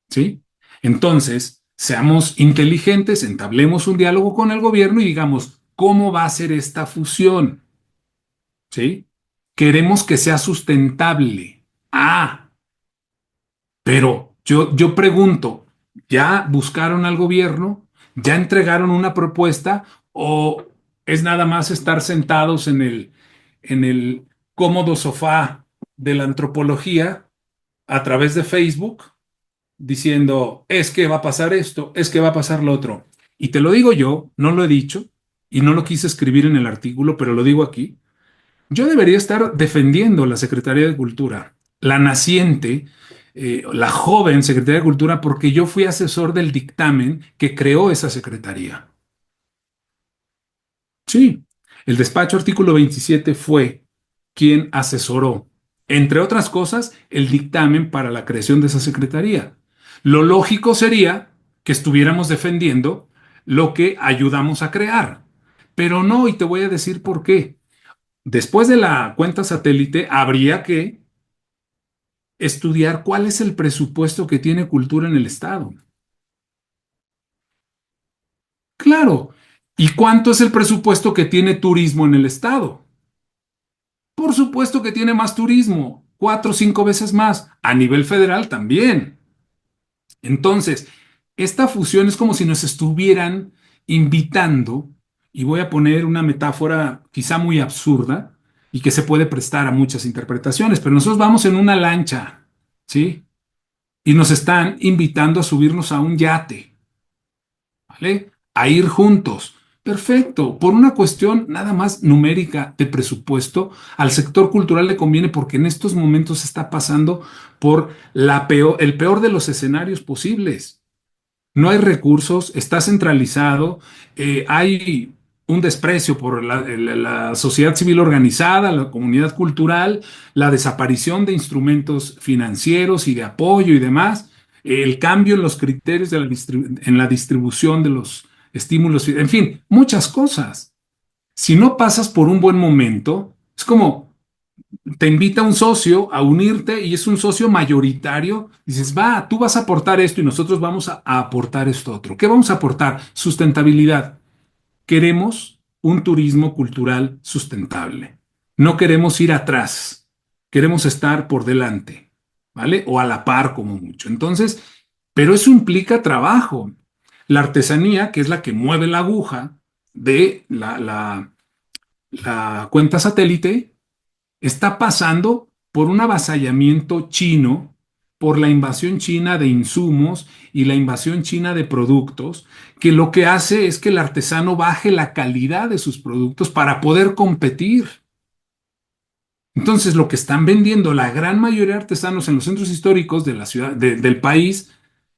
¿Sí? Entonces, seamos inteligentes, entablemos un diálogo con el gobierno y digamos, ¿cómo va a ser esta fusión? ¿Sí? Queremos que sea sustentable. Pero yo pregunto, ¿ya buscaron al gobierno? ¿Ya entregaron una propuesta? ¿O es nada más estar sentados en el cómodo sofá de la antropología a través de Facebook diciendo, es que va a pasar esto, es que va a pasar lo otro. Y te lo digo yo, no lo he dicho y no lo quise escribir en el artículo, pero lo digo aquí. Yo debería estar defendiendo la Secretaría de Cultura, la naciente, la joven Secretaría de Cultura, porque yo fui asesor del dictamen que creó esa secretaría. Sí, el despacho artículo 27 fue quien asesoró, entre otras cosas, el dictamen para la creación de esa secretaría. Lo lógico sería que estuviéramos defendiendo lo que ayudamos a crear, pero no, y te voy a decir por qué. Después de la cuenta satélite, habría que estudiar cuál es el presupuesto que tiene cultura en el Estado. Claro. ¿Y cuánto es el presupuesto que tiene turismo en el Estado? Por supuesto que tiene más turismo, 4 o 5 veces más, a nivel federal también. Entonces, esta fusión es como si nos estuvieran invitando, y voy a poner una metáfora quizá muy absurda y que se puede prestar a muchas interpretaciones, pero nosotros vamos en una lancha, ¿sí? Y nos están invitando a subirnos a un yate, ¿vale? A ir juntos. Perfecto. Por una cuestión nada más numérica de presupuesto, al sector cultural le conviene porque en estos momentos está pasando por el peor de los escenarios posibles. No hay recursos, está centralizado, hay un desprecio por la sociedad civil organizada, la comunidad cultural, la desaparición de instrumentos financieros y de apoyo y demás, el cambio en los criterios de en la distribución de los estímulos, en fin, muchas cosas. Si no pasas por un buen momento, es como te invita un socio a unirte y es un socio mayoritario, dices, va, tú vas a aportar esto y nosotros vamos a aportar esto otro. ¿Qué vamos a aportar? Sustentabilidad. Queremos un turismo cultural sustentable. No queremos ir atrás, queremos estar por delante, ¿vale? O a la par como mucho. Entonces, pero eso implica trabajo. La artesanía, que es la que mueve la aguja de la cuenta satélite, está pasando por un avasallamiento chino, por la invasión china de insumos y la invasión china de productos, que lo que hace es que el artesano baje la calidad de sus productos para poder competir. Entonces, lo que están vendiendo la gran mayoría de artesanos en los centros históricos de la ciudad, del país,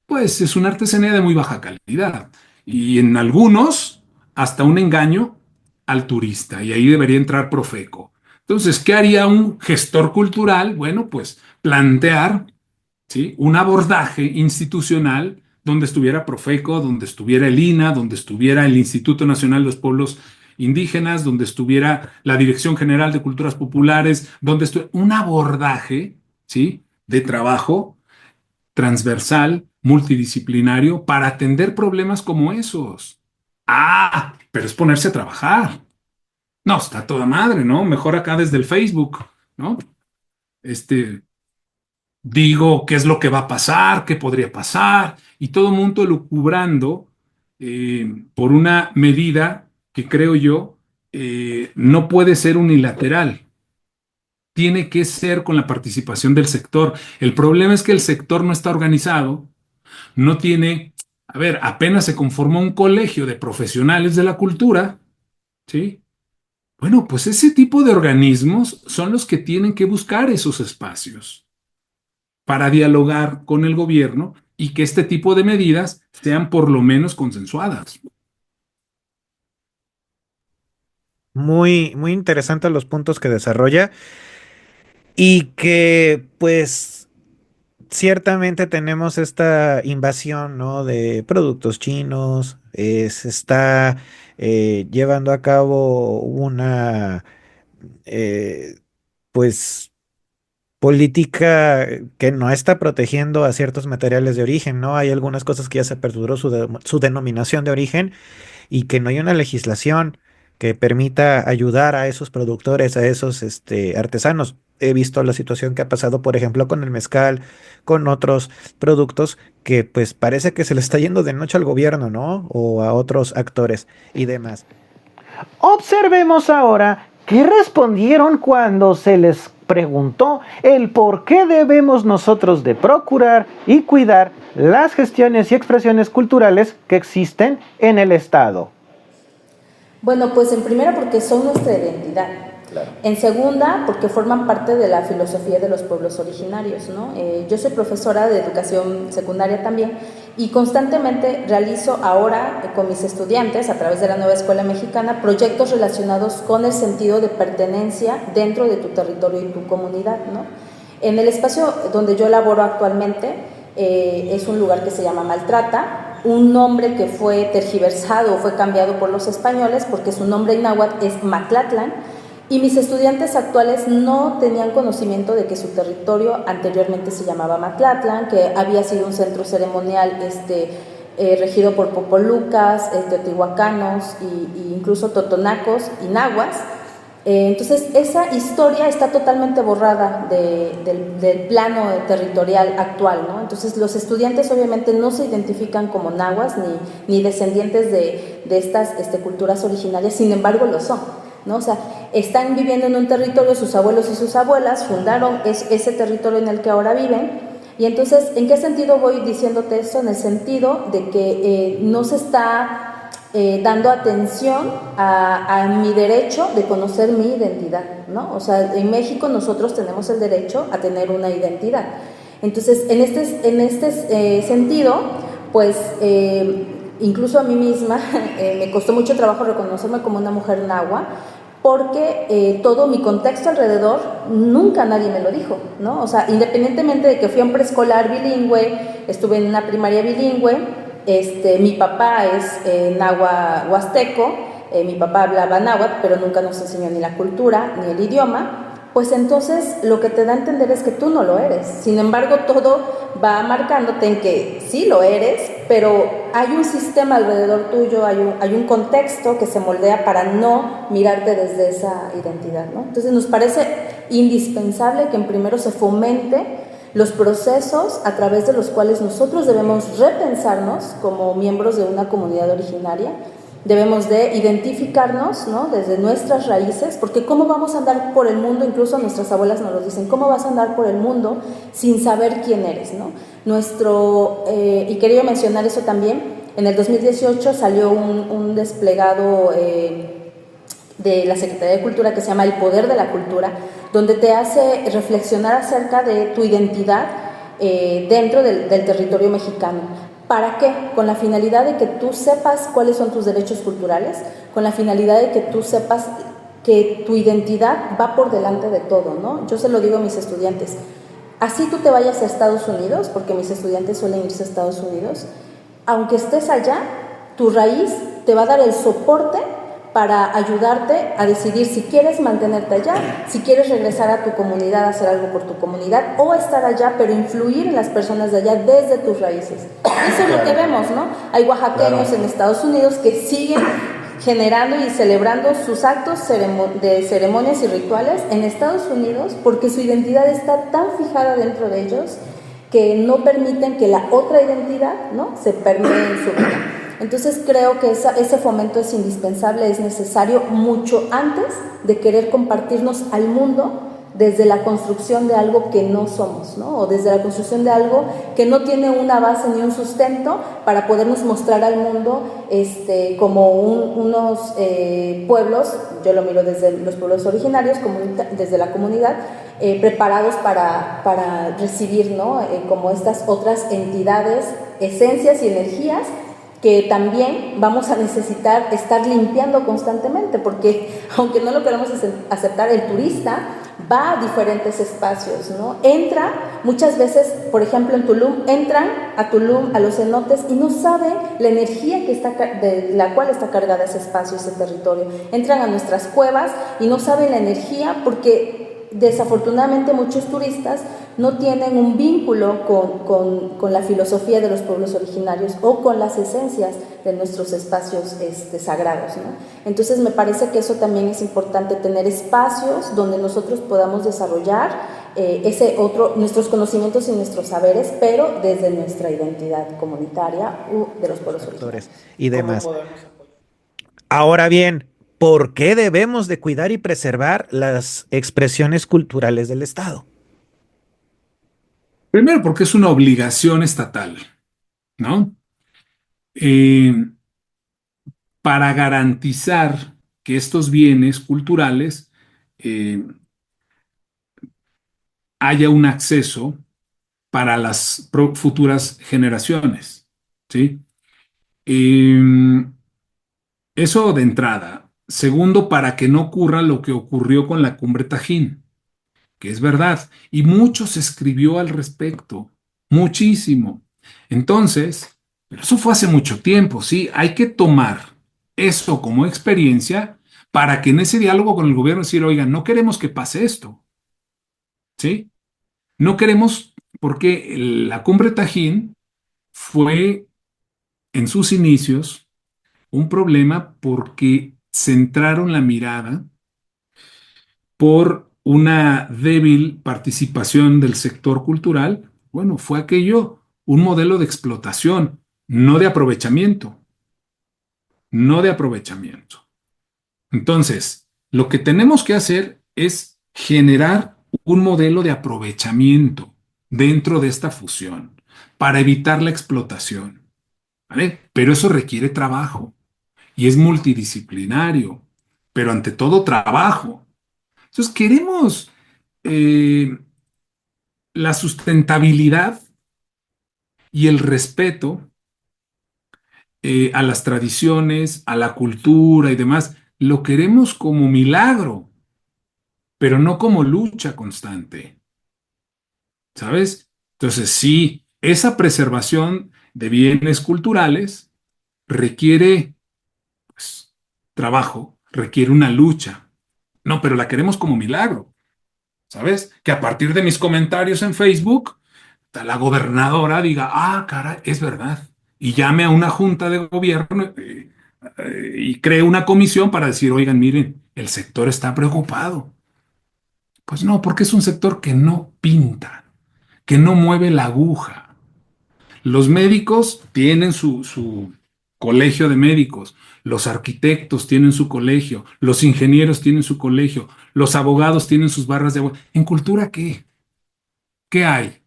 pues es una artesanía de muy baja calidad. Y en algunos, hasta un engaño al turista. Y ahí debería entrar Profeco. Entonces, ¿qué haría un gestor cultural? Bueno, pues plantear, ¿sí?, un abordaje institucional donde estuviera Profeco, donde estuviera el INA, donde estuviera el Instituto Nacional de los Pueblos Indígenas, donde estuviera la Dirección General de Culturas Populares, donde estuviera un abordaje, ¿sí?, de trabajo transversal, multidisciplinario, para atender problemas como esos. Ah, pero es ponerse a trabajar. No, está toda madre, ¿no? Mejor acá desde el Facebook, ¿no? Digo qué es lo que va a pasar, qué podría pasar, y todo el mundo elucubrando por una medida que creo yo no puede ser unilateral. Tiene que ser con la participación del sector. El problema es que el sector no está organizado, no tiene, a ver, apenas se conformó un colegio de profesionales de la cultura, ¿sí? Bueno, pues ese tipo de organismos son los que tienen que buscar esos espacios para dialogar con el gobierno y que este tipo de medidas sean por lo menos consensuadas. Muy, muy interesantes los puntos que desarrolla y que pues ciertamente tenemos esta invasión, ¿no?, de productos chinos. Se está llevando a cabo una eh, pues política que no está protegiendo a ciertos materiales de origen, ¿no? Hay algunas cosas que ya se perduró su denominación de origen y que no hay una legislación que permita ayudar a esos productores, a esos artesanos. He visto la situación que ha pasado, por ejemplo, con el mezcal, con otros productos que pues parece que se le está yendo de noche al gobierno, ¿no? O a otros actores y demás. Observemos ahora qué respondieron cuando se les preguntó el por qué debemos nosotros de procurar y cuidar las gestiones y expresiones culturales que existen en el Estado. Bueno, pues en primera porque son nuestra identidad. Claro. En segunda, porque forman parte de la filosofía de los pueblos originarios, ¿no? Yo soy profesora de educación secundaria también y constantemente realizo ahora con mis estudiantes, a través de la Nueva Escuela Mexicana, proyectos relacionados con el sentido de pertenencia dentro de tu territorio y tu comunidad, ¿no? En el espacio donde yo laboro actualmente es un lugar que se llama Maltrata, un nombre que fue tergiversado o fue cambiado por los españoles porque su nombre en náhuatl es Matlatlan. Y mis estudiantes actuales no tenían conocimiento de que su territorio anteriormente se llamaba Matlatlan, que había sido un centro ceremonial regido por popolucas, teotihuacanos e incluso totonacos y nahuas. Entonces esa historia está totalmente borrada del plano territorial actual, ¿no? Entonces los estudiantes obviamente no se identifican como nahuas ni descendientes de estas culturas originarias, sin embargo lo son, ¿no? O sea, están viviendo en un territorio, sus abuelos y sus abuelas fundaron ese territorio en el que ahora viven. Y entonces, ¿en qué sentido voy diciéndote esto? En el sentido de que no se está dando atención a mi derecho de conocer mi identidad, ¿no? O sea, en México nosotros tenemos el derecho a tener una identidad. Entonces, en este sentido, pues incluso a mí misma me costó mucho trabajo reconocerme como una mujer nahua, porque todo mi contexto alrededor nunca nadie me lo dijo, ¿no? O sea, independientemente de que fui a un preescolar bilingüe, estuve en una primaria bilingüe, mi papá es nahua huasteco, mi papá hablaba náhuatl, pero nunca nos enseñó ni la cultura ni el idioma. Pues entonces lo que te da a entender es que tú no lo eres. Sin embargo, todo va marcándote en que sí lo eres, pero hay un sistema alrededor tuyo, hay un contexto que se moldea para no mirarte desde esa identidad, ¿no? Entonces nos parece indispensable que en primero se fomente los procesos a través de los cuales nosotros debemos repensarnos como miembros de una comunidad originaria. Debemos de identificarnos, ¿no? Desde nuestras raíces, porque ¿cómo vamos a andar por el mundo? Incluso nuestras abuelas nos lo dicen, ¿cómo vas a andar por el mundo sin saber quién eres, ¿no? Y quería mencionar eso también, en el 2018 salió un desplegado de la Secretaría de Cultura que se llama El Poder de la Cultura, donde te hace reflexionar acerca de tu identidad dentro del territorio mexicano. ¿Para qué? Con la finalidad de que tú sepas cuáles son tus derechos culturales, con la finalidad de que tú sepas que tu identidad va por delante de todo, ¿no? Yo se lo digo a mis estudiantes, así tú te vayas a Estados Unidos, porque mis estudiantes suelen irse a Estados Unidos, aunque estés allá, tu raíz te va a dar el soporte para ayudarte a decidir si quieres mantenerte allá, si quieres regresar a tu comunidad, hacer algo por tu comunidad, o estar allá, pero influir en las personas de allá desde tus raíces. Eso es lo que vemos, ¿no? Hay oaxaqueños en Estados Unidos que siguen generando y celebrando sus actos de ceremonias y rituales en Estados Unidos porque su identidad está tan fijada dentro de ellos que no permiten que la otra identidad, ¿no?, se permee en su vida. Entonces creo que ese fomento es indispensable, es necesario mucho antes de querer compartirnos al mundo desde la construcción de algo que no somos, ¿no? O desde la construcción de algo que no tiene una base ni un sustento para podernos mostrar al mundo como unos pueblos, yo lo miro desde los pueblos originarios, desde la comunidad, preparados para recibir, ¿no?, como estas otras entidades, esencias y energías que también vamos a necesitar estar limpiando constantemente, porque aunque no lo queramos aceptar, el turista va a diferentes espacios, ¿no? Entra, muchas veces, por ejemplo en Tulum, entran a Tulum, a los cenotes, y no saben la energía de la cual está cargada ese espacio, ese territorio. Entran a nuestras cuevas y no saben la energía porque desafortunadamente muchos turistas no tienen un vínculo con la filosofía de los pueblos originarios o con las esencias de nuestros espacios sagrados, ¿no? Entonces me parece que eso también es importante, tener espacios donde nosotros podamos desarrollar nuestros conocimientos y nuestros saberes, pero desde nuestra identidad comunitaria de los pueblos originarios Y demás. Ahora bien, ¿por qué debemos de cuidar y preservar las expresiones culturales del Estado? Primero, porque es una obligación estatal, ¿no? Eh, para garantizar que estos bienes culturales eh, haya un acceso para las futuras generaciones, ¿sí? Eh, Eso de entrada. Segundo, para que no ocurra lo que ocurrió con la Cumbre Tajín, que es verdad, y mucho se escribió al respecto, muchísimo. Entonces, pero eso fue hace mucho tiempo, ¿sí? Hay que tomar eso como experiencia para que en ese diálogo con el gobierno decir, oigan, no queremos que pase esto, ¿sí? No queremos, porque la Cumbre Tajín fue en sus inicios un problema porque centraron la mirada por una débil participación del sector cultural. Bueno, fue aquello un modelo de explotación, no de aprovechamiento, no de aprovechamiento. Entonces, lo que tenemos que hacer es generar un modelo de aprovechamiento dentro de esta fusión para evitar la explotación, ¿vale? Pero eso requiere trabajo y es multidisciplinario, pero ante todo trabajo. Entonces, queremos eh, la sustentabilidad y el respeto a las tradiciones, a la cultura y demás. Lo queremos como milagro, pero no como lucha constante, ¿sabes? Entonces, sí, esa preservación de bienes culturales requiere, pues, trabajo, requiere una lucha. No, pero la queremos como milagro. ¿Sabes? Que a partir de mis comentarios en Facebook, la gobernadora diga, ah, cara, es verdad. Y llame a una junta de gobierno y cree una comisión para decir, oigan, miren, el sector está preocupado. Pues no, porque es un sector que no pinta, que no mueve la aguja. Los médicos tienen su colegio de médicos, los arquitectos tienen su colegio, los ingenieros tienen su colegio, los abogados tienen sus barras de agua. ¿En cultura qué? ¿Qué hay?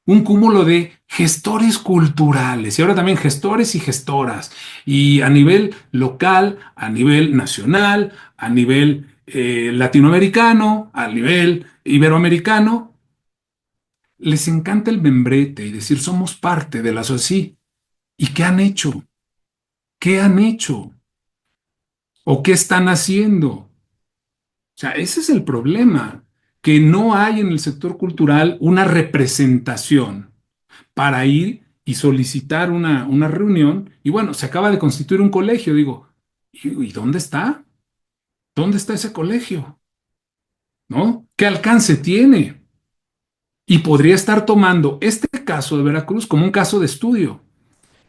Un cúmulo de gestores culturales y ahora también gestores y gestoras. Y a nivel local, a nivel nacional, a nivel latinoamericano, a nivel iberoamericano, les encanta el membrete y decir somos parte de la sociedad. ¿Y qué han hecho? ¿Qué han hecho? ¿O qué están haciendo? O sea, ese es el problema, que no hay en el sector cultural una representación para ir y solicitar una reunión. Y bueno, se acaba de constituir un colegio. Digo, ¿y dónde está? ¿Dónde está ese colegio? ¿No? ¿Qué alcance tiene? Y podría estar tomando este caso de Veracruz como un caso de estudio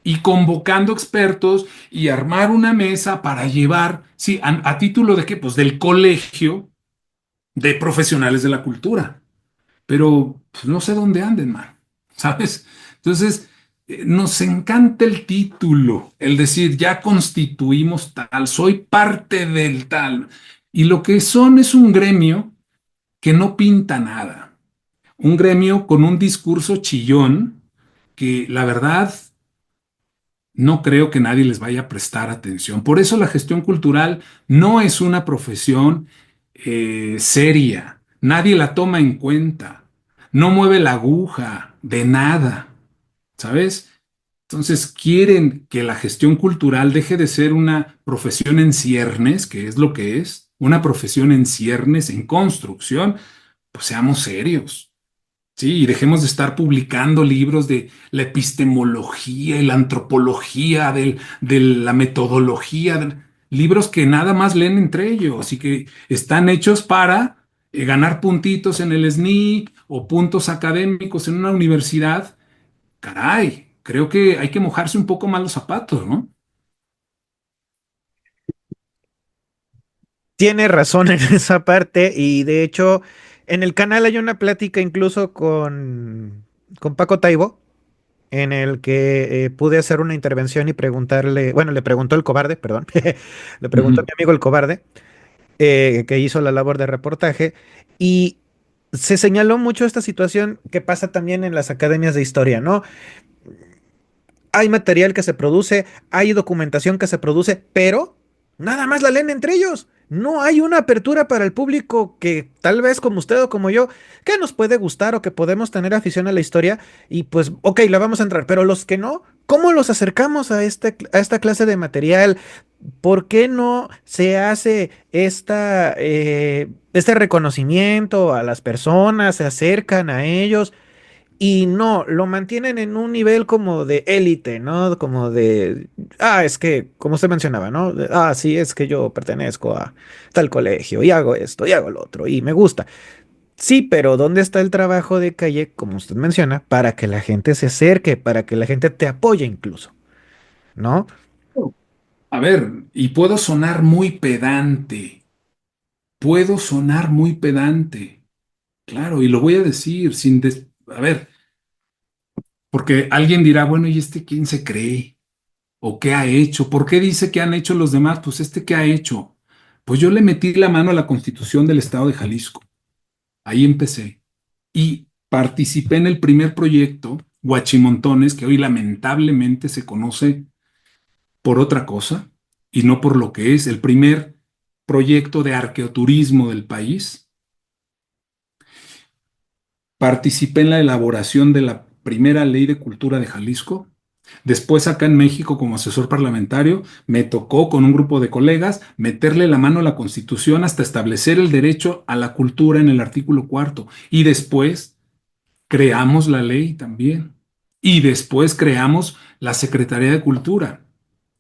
y convocando expertos y armar una mesa para llevar, sí, a título de qué, pues del colegio de profesionales de la cultura. Pero pues, no sé dónde anden, man, ¿sabes? Entonces, nos encanta el título, el decir, ya constituimos tal, soy parte del tal. Y lo que son es un gremio que no pinta nada, un gremio con un discurso chillón que la verdad no creo que nadie les vaya a prestar atención. Por eso la gestión cultural no es una profesión seria. Nadie la toma en cuenta. No mueve la aguja de nada, ¿sabes? Entonces quieren que la gestión cultural deje de ser una profesión en ciernes, que es lo que es, una profesión en ciernes, en construcción, pues seamos serios. Sí, y dejemos de estar publicando libros de la epistemología y la antropología, de la metodología, libros que nada más leen entre ellos y que están hechos para ganar puntitos en el SNI o puntos académicos en una universidad. Caray, creo que hay que mojarse un poco más los zapatos, ¿no? Tiene razón en esa parte y de hecho en el canal hay una plática incluso con Paco Taibo en el que pude hacer una intervención y preguntarle, bueno, le preguntó el cobarde, perdón, le preguntó a Ujú. mi amigo el cobarde, que hizo la labor de reportaje, y se señaló mucho esta situación que pasa también en las academias de historia, ¿no? Hay material que se produce, hay documentación que se produce, pero nada más la leen entre ellos. No hay una apertura para el público que tal vez como usted o como yo, que nos puede gustar o que podemos tener afición a la historia y pues, ok, la vamos a entrar, pero los que no, ¿cómo los acercamos a esta clase de material? ¿Por qué no se hace este reconocimiento a las personas, se acercan a ellos? Y no, lo mantienen en un nivel como de élite, ¿no? Como de, es que, como usted mencionaba, ¿no? Sí, es que yo pertenezco a tal colegio y hago esto y hago lo otro y me gusta. Sí, pero ¿dónde está el trabajo de calle, como usted menciona, para que la gente se acerque, para que la gente te apoye incluso, ¿no? A ver, y puedo sonar muy pedante, claro, y lo voy a decir a ver, porque alguien dirá, bueno, ¿y este quién se cree? ¿O qué ha hecho? ¿Por qué dice que han hecho los demás? Pues este qué ha hecho. Pues yo le metí la mano a la Constitución del Estado de Jalisco. Ahí empecé. Y participé en el primer proyecto, Huachimontones, que hoy lamentablemente se conoce por otra cosa y no por lo que es el primer proyecto de arqueoturismo del país. Participé en la elaboración de la primera ley de cultura de Jalisco. Después, acá en México, como asesor parlamentario, me tocó con un grupo de colegas meterle la mano a la Constitución hasta establecer el derecho a la cultura en el artículo cuarto. Y después creamos la ley también. Y después creamos la Secretaría de Cultura,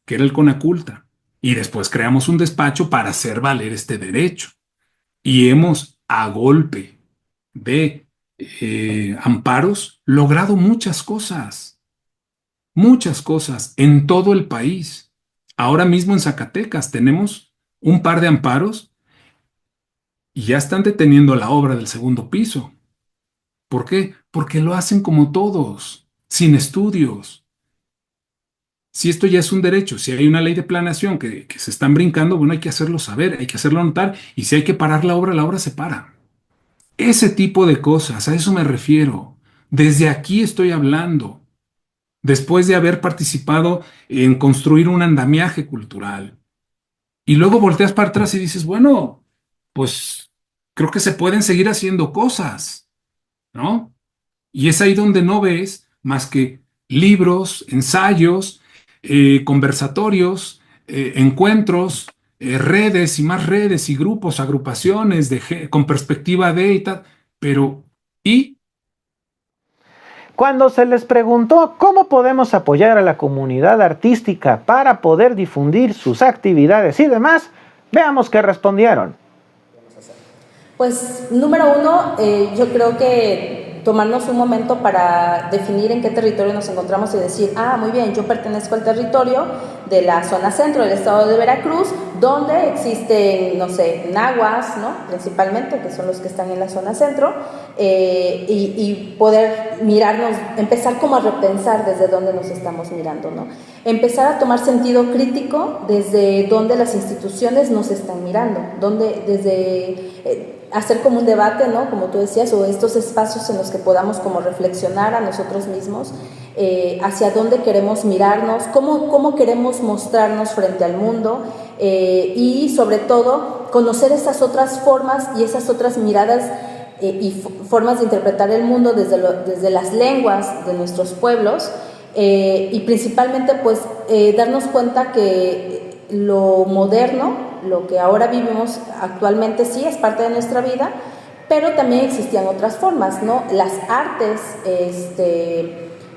que era el CONACULTA. Y después creamos un despacho para hacer valer este derecho. Y hemos, a golpe de amparos, logrado muchas cosas en todo el país. Ahora mismo en Zacatecas tenemos un par de amparos y ya están deteniendo la obra del segundo piso. ¿Por qué? Porque lo hacen como todos, sin estudios. Si esto ya es un derecho, si hay una ley de planeación que se están brincando, bueno, hay que hacerlo saber, hay que hacerlo notar, y si hay que parar la obra se para. Ese tipo de cosas, a eso me refiero. Desde aquí estoy hablando, después de haber participado en construir un andamiaje cultural. Y luego volteas para atrás y dices, bueno, pues creo que se pueden seguir haciendo cosas, ¿no? Y es ahí donde no ves más que libros, ensayos, conversatorios, encuentros, redes y más redes y grupos, agrupaciones con perspectiva de y tal, pero ¿y? Cuando se les preguntó cómo podemos apoyar a la comunidad artística para poder difundir sus actividades y demás, veamos qué respondieron. Pues número uno, yo creo que tomarnos un momento para definir en qué territorio nos encontramos y decir, muy bien, yo pertenezco al territorio de la zona centro del estado de Veracruz, donde existen, no sé, nahuas, ¿no? Principalmente, que son los que están en la zona centro, y poder mirarnos, empezar como a repensar desde dónde nos estamos mirando, ¿no? Empezar a tomar sentido crítico desde dónde las instituciones nos están mirando, hacer como un debate, ¿no? Como tú decías, o estos espacios en los que podamos como reflexionar a nosotros mismos, hacia dónde queremos mirarnos, cómo queremos mostrarnos frente al mundo, y sobre todo conocer esas otras formas y esas otras miradas y formas de interpretar el mundo desde las lenguas de nuestros pueblos, y principalmente pues darnos cuenta que lo moderno, lo que ahora vivimos actualmente, sí es parte de nuestra vida, pero también existían otras formas, ¿no? Las artes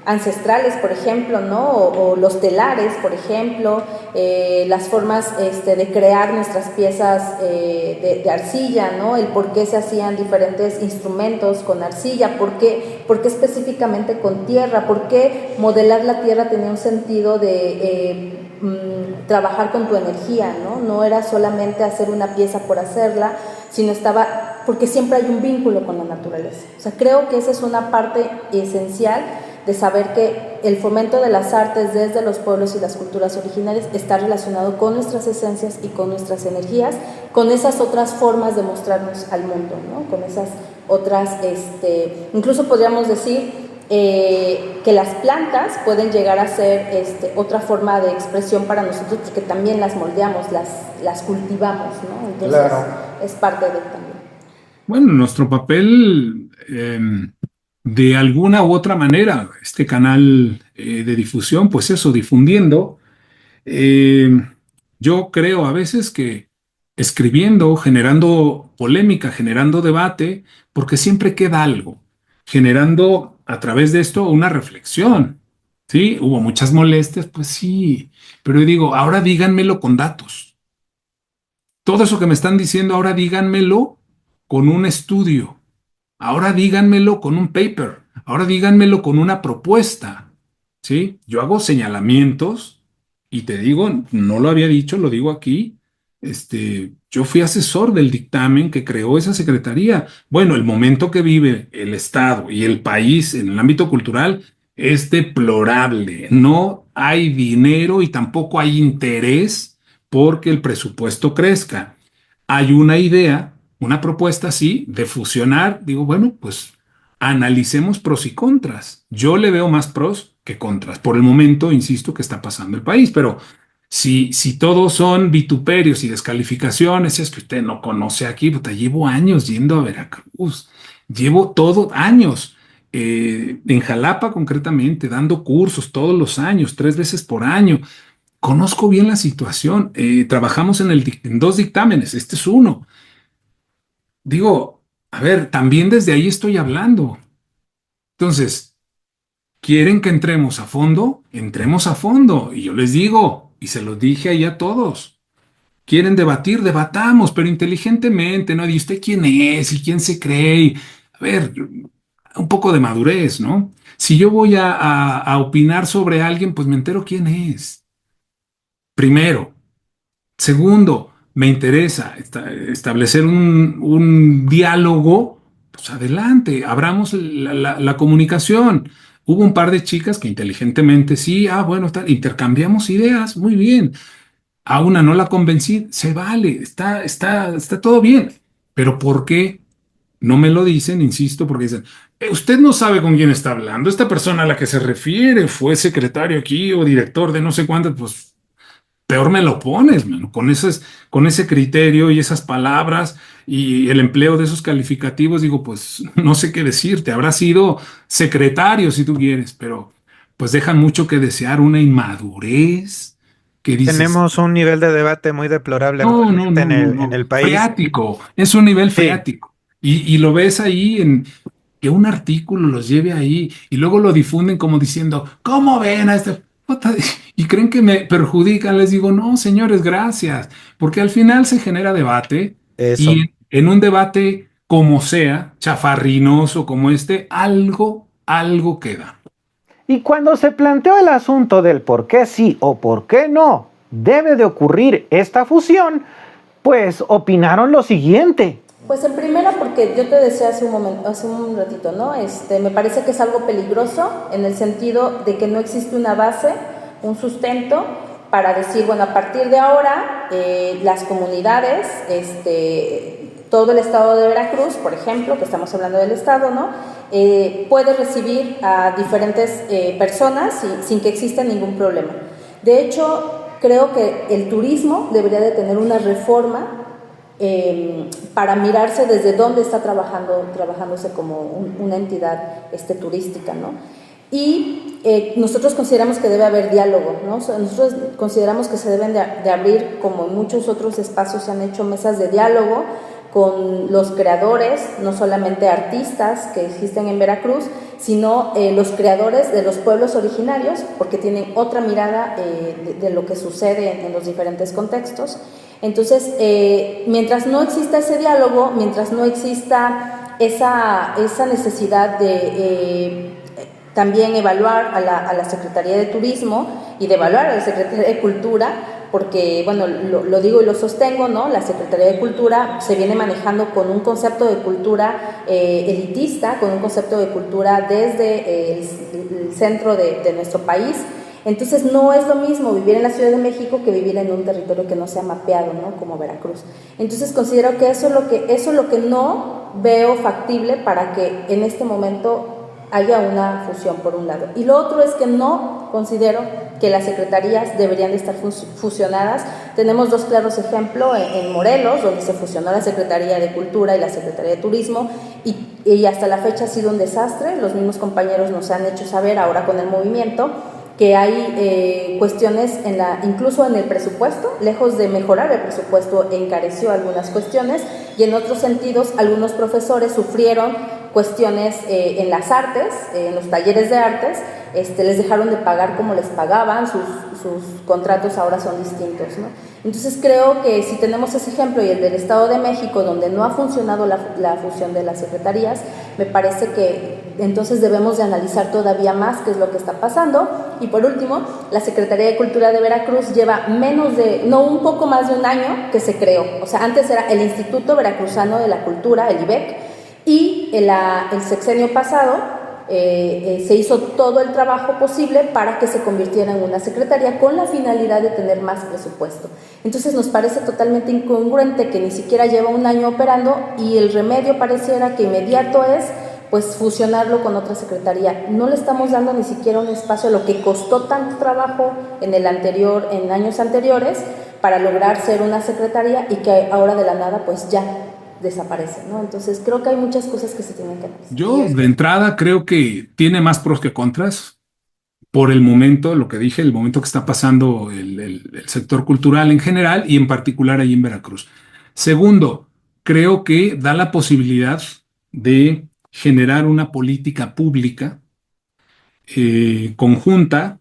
ancestrales, por ejemplo, ¿no? O los telares, por ejemplo, las formas de crear nuestras piezas de arcilla, ¿no? El por qué se hacían diferentes instrumentos con arcilla, por qué específicamente con tierra, por qué modelar la tierra tenía un sentido de trabajar con tu energía, ¿no? No era solamente hacer una pieza por hacerla, sino porque siempre hay un vínculo con la naturaleza. O sea, creo que esa es una parte esencial de saber que el fomento de las artes desde los pueblos y las culturas originarias está relacionado con nuestras esencias y con nuestras energías, con esas otras formas de mostrarnos al mundo, ¿no? Con esas otras, incluso podríamos decir que las plantas pueden llegar a ser otra forma de expresión para nosotros, porque también las moldeamos, las cultivamos, ¿no? Entonces, claro, es parte de también. Bueno, nuestro papel, de alguna u otra manera, este canal de difusión, pues eso, difundiendo. Yo creo a veces que escribiendo, generando polémica, generando debate, porque siempre queda algo, generando a través de esto una reflexión. Sí, hubo muchas molestias, pues sí, pero yo digo, ahora díganmelo con datos. Todo eso que me están diciendo, ahora díganmelo con un estudio. Ahora díganmelo con un paper, ahora díganmelo con una propuesta, ¿sí? Yo hago señalamientos y te digo, no lo había dicho, lo digo aquí, yo fui asesor del dictamen que creó esa secretaría. Bueno, el momento que vive el Estado y el país en el ámbito cultural es deplorable. No hay dinero y tampoco hay interés porque el presupuesto crezca. Hay una idea, una propuesta, sí, de fusionar. Digo, bueno, pues analicemos pros y contras. Yo le veo más pros que contras. Por el momento, insisto, que está pasando el país, pero si todos son vituperios y descalificaciones, es que usted no conoce aquí, puta, llevo años yendo a Veracruz, llevo todo años. En Jalapa concretamente, dando cursos todos los años, 3 veces por año. Conozco bien la situación. Trabajamos en 2 dictámenes, este es uno. Digo, a ver, también desde ahí estoy hablando. Entonces, ¿quieren que entremos a fondo? Entremos a fondo. Y yo les digo, y se los dije ahí a todos, ¿quieren debatir? Debatamos, pero inteligentemente, ¿no? ¿Y usted quién es? ¿Y quién se cree? A ver, un poco de madurez, ¿no? Si yo voy a opinar sobre alguien, pues me entero quién es. Primero. Segundo, me interesa establecer un diálogo, pues adelante, abramos la comunicación. Hubo un par de chicas que inteligentemente sí, bueno, intercambiamos ideas, muy bien. A una no la convencí, se vale, está todo bien. Pero ¿por qué no me lo dicen? Insisto, porque dicen, usted no sabe con quién está hablando. Esta persona a la que se refiere fue secretario aquí o director de no sé cuánto, pues peor me lo pones, mano, con ese criterio y esas palabras y el empleo de esos calificativos, digo, pues no sé qué decirte, habrá sido secretario si tú quieres, pero pues dejan mucho que desear, una inmadurez que dices, Tenemos un nivel de debate muy deplorable no, no, actualmente no, no, en no, el país. freático, es un nivel Sí, freático. Y lo ves ahí en que un artículo los lleve ahí y luego lo difunden como diciendo, ¿cómo ven a este? Puta? Y creen que me perjudican. Les digo, no, señores, gracias, porque al final se genera debate eso. y en un debate como sea, chafarrinoso como algo queda. Y cuando se planteó el asunto del por qué sí o por qué no debe de ocurrir esta fusión, pues opinaron lo siguiente. Pues en primera, porque yo te decía hace un ratito, ¿no? Me parece que es algo peligroso en el sentido de que no existe una base, un sustento para decir, bueno, a partir de ahora las comunidades, todo el estado de Veracruz, por ejemplo, que estamos hablando del estado, ¿no? Puede recibir a diferentes personas sin que exista ningún problema. De hecho, creo que el turismo debería de tener una reforma para mirarse desde dónde está trabajándose como una entidad turística, ¿no? Y nosotros consideramos que debe haber diálogo, ¿no? Nosotros consideramos que se deben de abrir, como en muchos otros espacios se han hecho, mesas de diálogo con los creadores, no solamente artistas que existen en Veracruz, sino los creadores de los pueblos originarios, porque tienen otra mirada de lo que sucede en los diferentes contextos. Entonces, mientras no exista ese diálogo, mientras no exista esa necesidad de también evaluar a la Secretaría de Turismo y de evaluar a la Secretaría de Cultura, porque, bueno, lo digo y lo sostengo, ¿no? La Secretaría de Cultura se viene manejando con un concepto de cultura elitista, con un concepto de cultura desde el centro de nuestro país. Entonces no es lo mismo vivir en la Ciudad de México que vivir en un territorio que no sea mapeado, ¿no? Como Veracruz. Entonces considero que eso es lo que no veo factible para que en este momento haya una fusión por un lado. Y lo otro es que no considero que las secretarías deberían de estar fusionadas. Tenemos dos claros ejemplos en Morelos, donde se fusionó la Secretaría de Cultura y la Secretaría de Turismo, y hasta la fecha ha sido un desastre. Los mismos compañeros nos han hecho saber ahora con el movimiento que hay cuestiones incluso en el presupuesto, lejos de mejorar el presupuesto, encareció algunas cuestiones, y en otros sentidos algunos profesores sufrieron cuestiones en las artes, en los talleres de artes, les dejaron de pagar como les pagaban, sus contratos ahora son distintos, ¿no? Entonces creo que si tenemos ese ejemplo y el del Estado de México, donde no ha funcionado la fusión de las secretarías, me parece que entonces debemos de analizar todavía más qué es lo que está pasando. Y por último, la Secretaría de Cultura de Veracruz lleva un poco más de un año que se creó. O sea, antes era el Instituto Veracruzano de la Cultura, el IVEC, y el sexenio pasado se hizo todo el trabajo posible para que se convirtiera en una secretaría con la finalidad de tener más presupuesto. Entonces nos parece totalmente incongruente que ni siquiera lleva un año operando y el remedio pareciera que inmediato es pues fusionarlo con otra secretaría. No le estamos dando ni siquiera un espacio a lo que costó tanto trabajo en años anteriores para lograr ser una secretaría, y que ahora de la nada pues ya desaparece, ¿no? Entonces creo que hay muchas cosas que se tienen que hacer. Yo de entrada creo que tiene más pros que contras por el momento, lo que dije, el momento que está pasando el sector cultural en general y en particular ahí en Veracruz. Segundo, creo que da la posibilidad de generar una política pública conjunta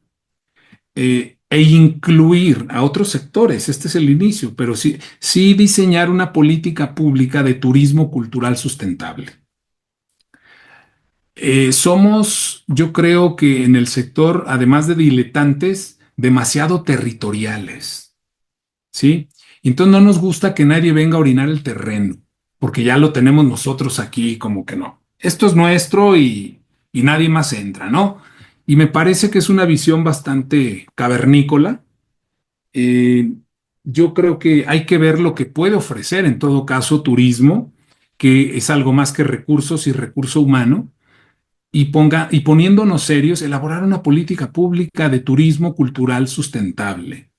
e incluir a otros sectores. Este es el inicio, pero sí diseñar una política pública de turismo cultural sustentable. Somos, yo creo que en el sector, además de diletantes, demasiado territoriales, ¿sí? Entonces no nos gusta que nadie venga a orinar el terreno, porque ya lo tenemos nosotros aquí, como que no. Esto es nuestro y nadie más entra, ¿no? Y me parece que es una visión bastante cavernícola. Eh, yo creo que hay que ver lo que puede ofrecer, en todo caso, turismo, que es algo más que recursos y recurso humano, y poniéndonos serios, elaborar una política pública de turismo cultural sustentable.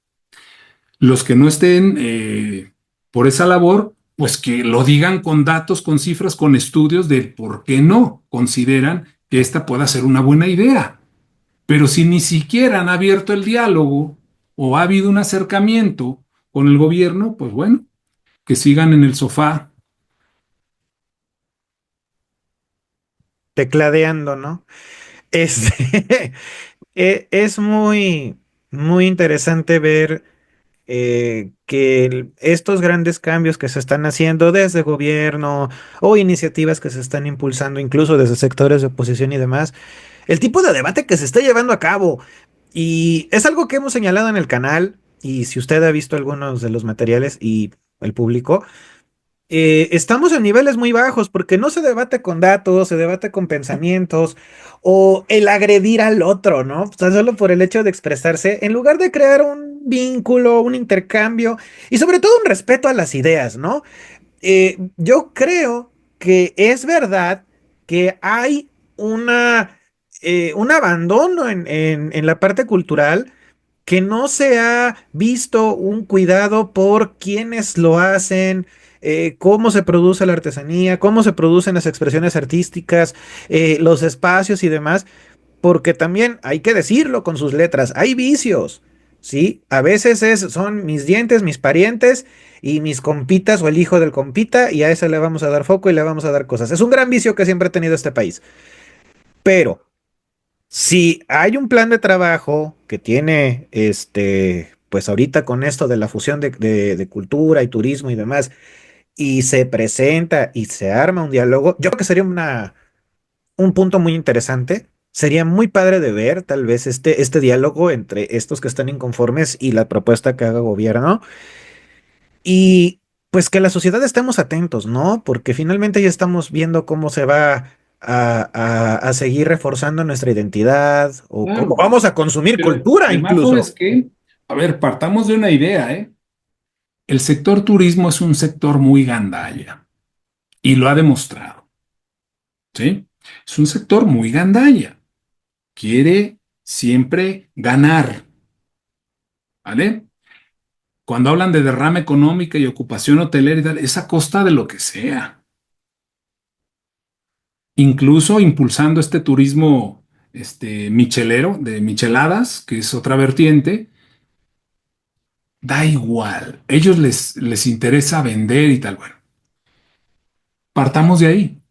Los que no estén por esa labor, pues que lo digan con datos, con cifras, con estudios de por qué no consideran que esta pueda ser una buena idea. Pero si ni siquiera han abierto el diálogo o ha habido un acercamiento con el gobierno, pues bueno, que sigan en el sofá. Tecladeando, ¿no? Este, es muy, muy interesante ver que estos grandes cambios que se están haciendo desde gobierno o iniciativas que se están impulsando incluso desde sectores de oposición y demás, el tipo de debate que se está llevando a cabo, y es algo que hemos señalado en el canal, y si usted ha visto algunos de los materiales y el público, estamos en niveles muy bajos porque no se debate con datos, se debate con pensamientos o el agredir al otro, ¿no? O sea, solo por el hecho de expresarse, en lugar de crear un vínculo, un intercambio y sobre todo un respeto a las ideas, ¿no? Yo creo que es verdad que hay un abandono en la parte cultural, que no se ha visto un cuidado por quienes lo hacen, cómo se produce la artesanía, cómo se producen las expresiones artísticas, los espacios y demás, porque también hay que decirlo con sus letras, hay vicios, ¿sí? A veces son mis dientes, mis parientes y mis compitas o el hijo del compita, y a ese le vamos a dar foco y le vamos a dar cosas. Es un gran vicio que siempre ha tenido este país, pero si hay un plan de trabajo que tiene, pues ahorita con esto de la fusión de cultura y turismo y demás, y se presenta y se arma un diálogo, yo creo que sería un punto muy interesante Sería muy padre de ver tal vez este diálogo entre estos que están inconformes y la propuesta que haga gobierno. Y pues que la sociedad estemos atentos, ¿no? Porque finalmente ya estamos viendo cómo se va a seguir reforzando nuestra identidad o cómo Claro, vamos a consumir pero cultura además, incluso. ¿sabes qué? A ver, partamos de una idea, ¿eh? El sector turismo es un sector muy gandalla y lo ha demostrado, ¿sí? Es un sector muy gandalla. Quiere siempre ganar, ¿vale? Cuando hablan de derrama económica y ocupación hotelera y tal, es a costa de lo que sea. Incluso impulsando este turismo michelero, de micheladas, que es otra vertiente, da igual. Ellos les interesa vender y tal. Bueno, partamos de ahí.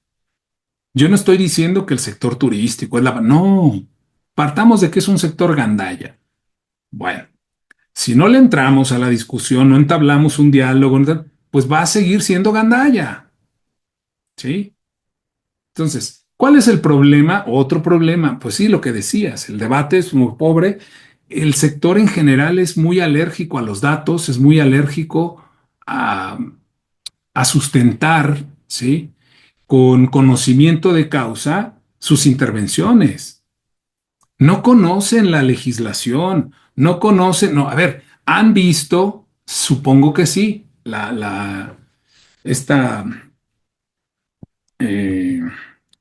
Yo no estoy diciendo que el sector turístico es la... No, partamos de que es un sector gandalla. Bueno, si no le entramos a la discusión, no entablamos un diálogo, pues va a seguir siendo gandalla, ¿sí? Entonces, ¿cuál es el problema? Otro problema, pues sí, lo que decías, el debate es muy pobre, el sector en general es muy alérgico a los datos, es muy alérgico a, a sustentar, ¿sí? Con conocimiento de causa sus intervenciones. No conocen la legislación, no conocen, no, a ver, han visto, supongo que sí, esta, eh,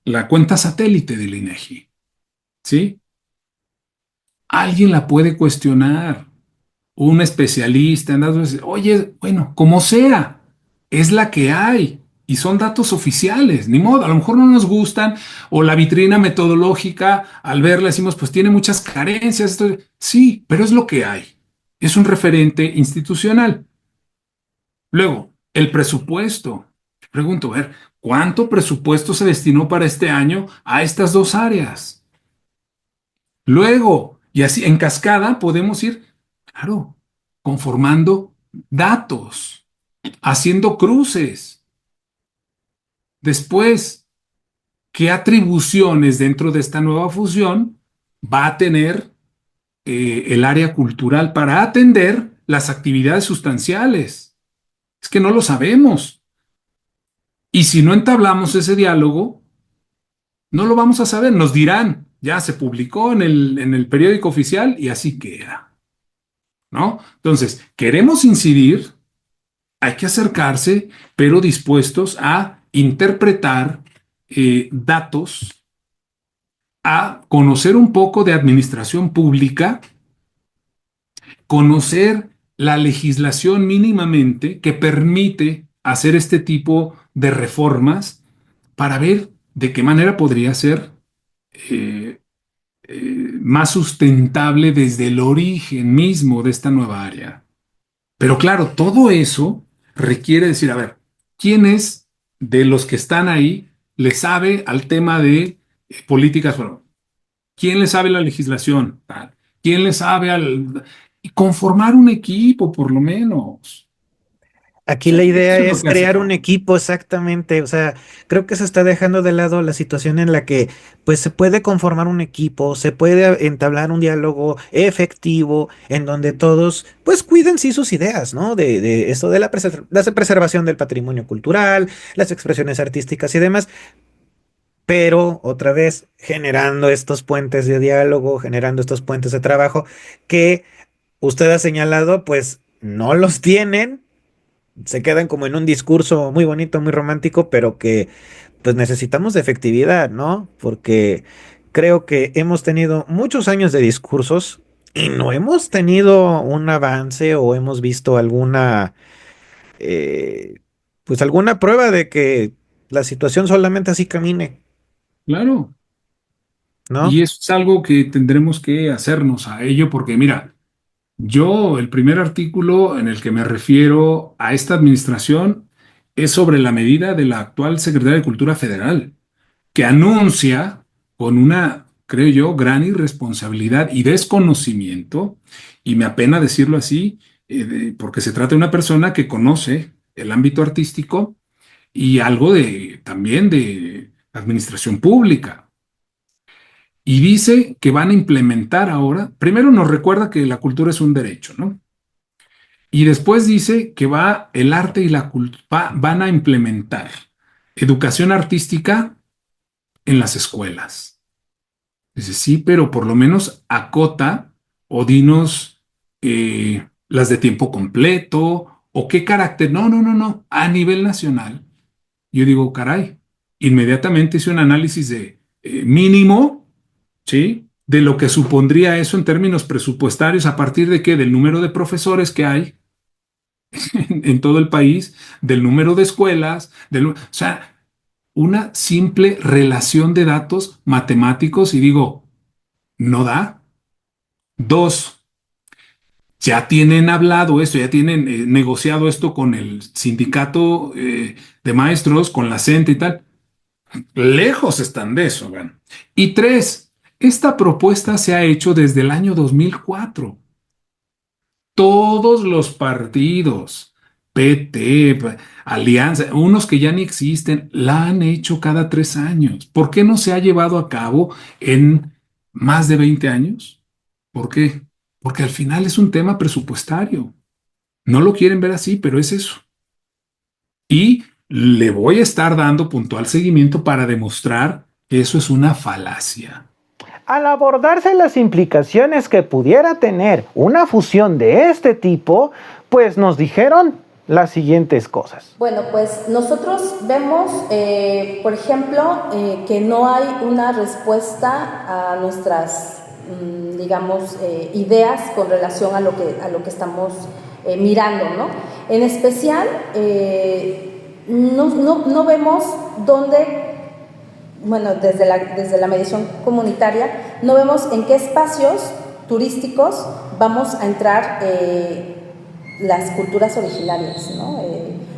la cuenta satélite del INEGI, ¿sí? Alguien la puede cuestionar, un especialista en datos, oye, bueno, como sea, es la que hay y son datos oficiales, ni modo, a lo mejor no nos gustan o la vitrina metodológica, al verla decimos, pues tiene muchas carencias, sí, pero es lo que hay, es un referente institucional. Luego, el presupuesto. Pregunto, a ver, ¿cuánto presupuesto se destinó para este año a estas dos áreas? Luego, y así en cascada podemos ir, claro, conformando datos, haciendo cruces. Después, ¿qué atribuciones dentro de esta nueva fusión va a tener el área cultural para atender las actividades sustanciales? Es que no lo sabemos. Y si no entablamos ese diálogo, no lo vamos a saber. Nos dirán, ya se publicó en el periódico oficial y así queda, ¿no? Entonces, queremos incidir, hay que acercarse, pero dispuestos a interpretar datos, a conocer un poco de administración pública, conocer la legislación mínimamente que permite hacer este tipo de reformas para ver de qué manera podría ser eh, más sustentable desde el origen mismo de esta nueva área. Pero claro, todo eso requiere decir, a ver, ¿quién es de los que están ahí le sabe al tema de políticas? Bueno, ¿quién le sabe la legislación? ¿Quién le sabe al... Y conformar un equipo, por lo menos. Aquí la idea Eso es lo es que hace crear un falta. equipo exactamente, o sea, creo que se está dejando de lado la situación en la que pues se puede conformar un equipo, se puede entablar un diálogo efectivo en donde todos pues cuiden sí sus ideas, ¿no? De esto de la preservación del patrimonio cultural, las expresiones artísticas y demás, pero otra vez generando estos puentes de diálogo, generando estos puentes de trabajo que usted ha señalado pues no los tienen, se quedan como en un discurso muy bonito, muy romántico, pero que pues necesitamos de efectividad, ¿no? Porque creo que hemos tenido muchos años de discursos y no hemos tenido un avance o hemos visto alguna, eh, pues alguna prueba de que la situación solamente así camine, Claro. ¿no? Y eso es algo que tendremos que hacernos a ello, porque mira, yo el primer artículo en el que me refiero a esta administración es sobre la medida de la actual Secretaria de Cultura Federal, que anuncia con una, creo yo, gran irresponsabilidad y desconocimiento, y me apena decirlo así, porque se trata de una persona que conoce el ámbito artístico y algo de también de administración pública. Y dice que van a implementar ahora, primero nos recuerda que la cultura es un derecho, ¿no? Y después dice que el arte y la cultura van a implementar educación artística en las escuelas. Dice, sí, pero por lo menos acota o dinos las de tiempo completo o qué carácter. No, no, no, no. A nivel nacional. Yo digo, caray, inmediatamente hice un análisis de mínimo, ¿sí? De lo que supondría eso en términos presupuestarios a partir de qué, del número de profesores que hay en todo el país, del número de escuelas, o sea, una simple relación de datos matemáticos y digo, no da. Dos, ya tienen hablado esto, ya tienen negociado esto con el sindicato de maestros, con la CENTE y tal. Lejos están de eso, ¿ven? Y tres, esta propuesta se ha hecho desde el año 2004. Todos los partidos, PT, Alianza, unos que ya ni existen, la han hecho cada 3 años. ¿Por qué no se ha llevado a cabo en más de 20 años? ¿Por qué? Porque al final es un tema presupuestario. No lo quieren ver así, pero es eso. Y le voy a estar dando puntual seguimiento para demostrar que eso es una falacia. Al abordarse las implicaciones que pudiera tener una fusión de este tipo, pues nos dijeron las siguientes cosas. Bueno, pues nosotros vemos, por ejemplo, que no hay una respuesta a nuestras, digamos, ideas con relación a lo que estamos mirando, ¿no? En especial, no vemos dónde, bueno, desde la medición comunitaria, no vemos en qué espacios turísticos vamos a entrar las culturas originarias, ¿no?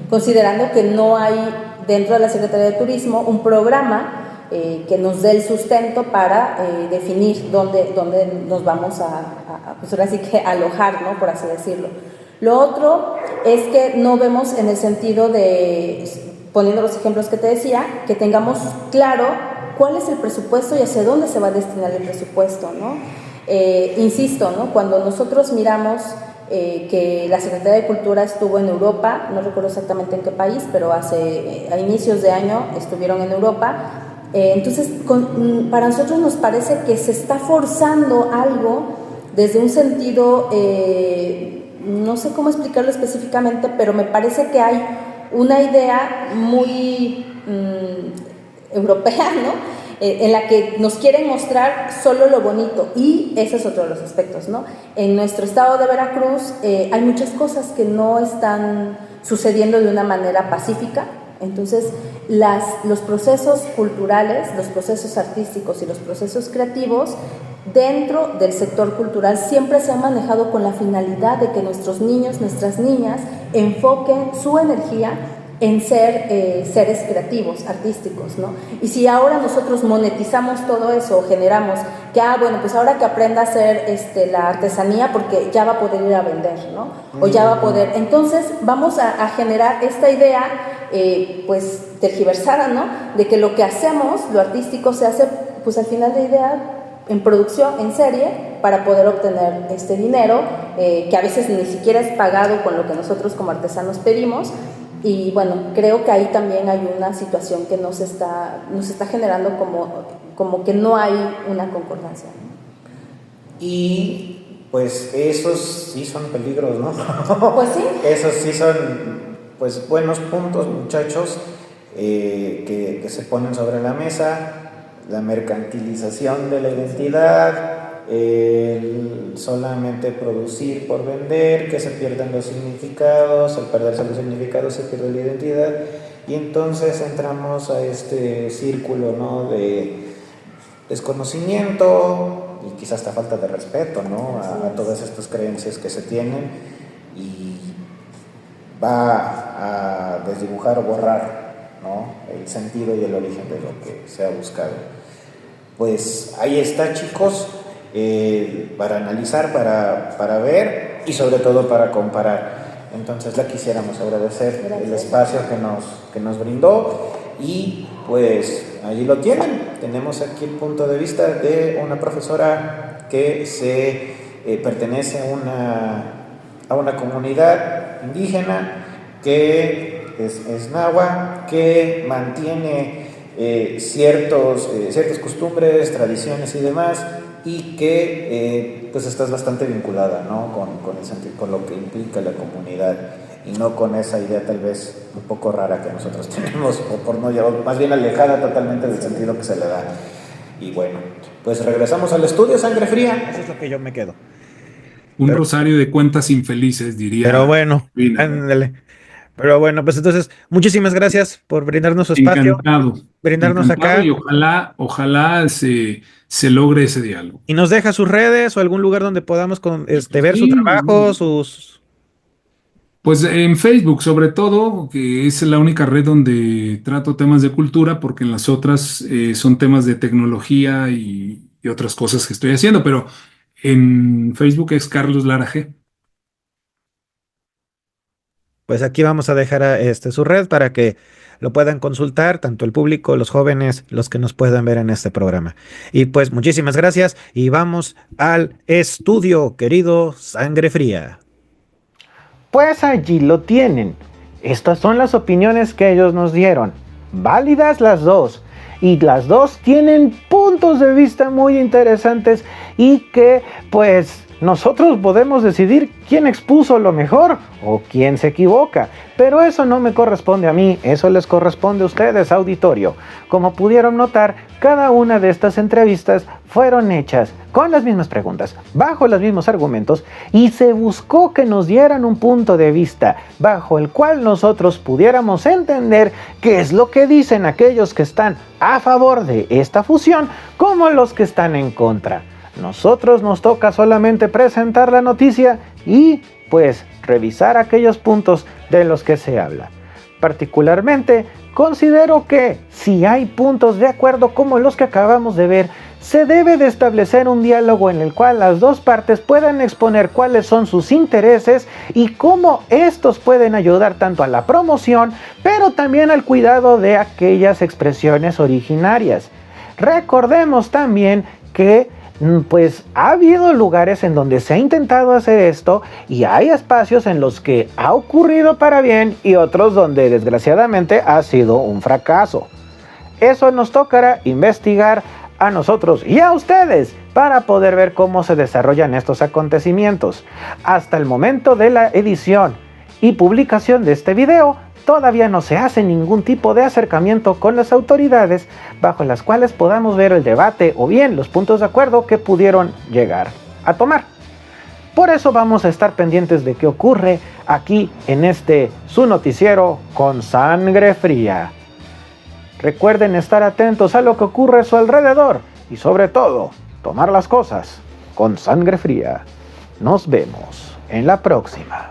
Considerando que no hay dentro de la Secretaría de Turismo un programa que nos dé el sustento para definir dónde nos vamos pues ahora sí que alojar, ¿no? Por así decirlo. Lo otro es que no vemos en el sentido de, poniendo los ejemplos que te decía, que tengamos claro cuál es el presupuesto y hacia dónde se va a destinar el presupuesto, ¿no? Insisto, ¿no? Cuando nosotros miramos que la Secretaría de Cultura estuvo en Europa, no recuerdo exactamente en qué país, pero a inicios de año estuvieron en Europa, entonces para nosotros nos parece que se está forzando algo desde un sentido, no sé cómo explicarlo específicamente, pero me parece que hay una idea muy europea, ¿no? En la que nos quieren mostrar solo lo bonito, y ese es otro de los aspectos, ¿no? En nuestro estado de Veracruz hay muchas cosas que no están sucediendo de una manera pacífica, entonces los procesos culturales, los procesos artísticos y los procesos creativos dentro del sector cultural siempre se han manejado con la finalidad de que nuestros niños, nuestras niñas enfoquen su energía en ser seres creativos, artísticos, ¿no? Y si ahora nosotros monetizamos todo eso, o generamos que, bueno, pues ahora que aprenda a hacer la artesanía porque ya va a poder ir a vender, ¿no? O ya va a poder, entonces vamos a generar esta idea, pues tergiversada, ¿no? De que lo que hacemos, lo artístico, se hace, pues al final de idea, en producción, en serie, para poder obtener este dinero, que a veces ni siquiera es pagado con lo que nosotros como artesanos pedimos. Y bueno, creo que ahí también hay una situación que nos está generando como que no hay una concordancia, ¿no? Y pues esos sí son peligros, ¿no? Pues sí. Esos sí son pues buenos puntos, muchachos, que se ponen sobre la mesa. La mercantilización de la identidad, el solamente producir por vender, que se pierden los significados, al perderse los significados se pierde la identidad, y entonces entramos a este círculo, ¿no? De desconocimiento y quizás hasta falta de respeto, ¿no? A todas estas creencias que se tienen, y va a desdibujar o borrar, ¿no? El sentido y el origen de lo que se ha buscado. Pues ahí está, chicos, para analizar, para ver y sobre todo para comparar. Entonces le quisiéramos agradecer el espacio que nos brindó, y pues allí lo tienen. Tenemos aquí el punto de vista de una profesora que pertenece a una comunidad indígena que es nahua, que mantiene ciertas costumbres, tradiciones y demás, y que pues estás bastante vinculada, ¿no? con lo que implica la comunidad, y no con esa idea tal vez un poco rara que nosotros tenemos, o por no llevar, más bien alejada totalmente del sentido que se le da. Y bueno, pues regresamos al estudio, Sangre Fría. Eso es lo que yo me quedo. Un rosario de cuentas infelices, diría. Pero bueno, Rina. ándale. Pero bueno, pues entonces, muchísimas gracias por brindarnos su espacio, brindarnos acá. Y ojalá se logre ese diálogo. Y nos deja sus redes o algún lugar donde podamos ver su trabajo, sus... Pues en Facebook, sobre todo, que es la única red donde trato temas de cultura, porque en las otras son temas de tecnología y otras cosas que estoy haciendo, pero en Facebook es Carlos Lara G. Pues aquí vamos a dejar su red para que lo puedan consultar, tanto el público, los jóvenes, los que nos puedan ver en este programa. Y pues muchísimas gracias y vamos al estudio, querido Sangre Fría. Pues allí lo tienen. Estas son las opiniones que ellos nos dieron. Válidas las dos. Y las dos tienen puntos de vista muy interesantes y que pues nosotros podemos decidir quién expuso lo mejor o quién se equivoca. Pero eso no me corresponde a mí, eso les corresponde a ustedes, auditorio. Como pudieron notar, cada una de estas entrevistas fueron hechas con las mismas preguntas, bajo los mismos argumentos, y se buscó que nos dieran un punto de vista bajo el cual nosotros pudiéramos entender qué es lo que dicen aquellos que están a favor de esta fusión como los que están en contra. Nosotros nos toca solamente presentar la noticia y pues revisar aquellos puntos de los que se habla. Particularmente considero que si hay puntos de acuerdo como los que acabamos de ver, se debe de establecer un diálogo en el cual las dos partes puedan exponer cuáles son sus intereses y cómo estos pueden ayudar tanto a la promoción, pero también al cuidado de aquellas expresiones originarias. Recordemos también que pues ha habido lugares en donde se ha intentado hacer esto y hay espacios en los que ha ocurrido para bien y otros donde desgraciadamente ha sido un fracaso. Eso nos tocará investigar a nosotros y a ustedes para poder ver cómo se desarrollan estos acontecimientos. Hasta el momento de la edición y publicación de este video, todavía no se hace ningún tipo de acercamiento con las autoridades bajo las cuales podamos ver el debate o bien los puntos de acuerdo que pudieron llegar a tomar. Por eso vamos a estar pendientes de qué ocurre aquí en su noticiero con Sangre Fría. Recuerden estar atentos a lo que ocurre a su alrededor y sobre todo, tomar las cosas con sangre fría. Nos vemos en la próxima.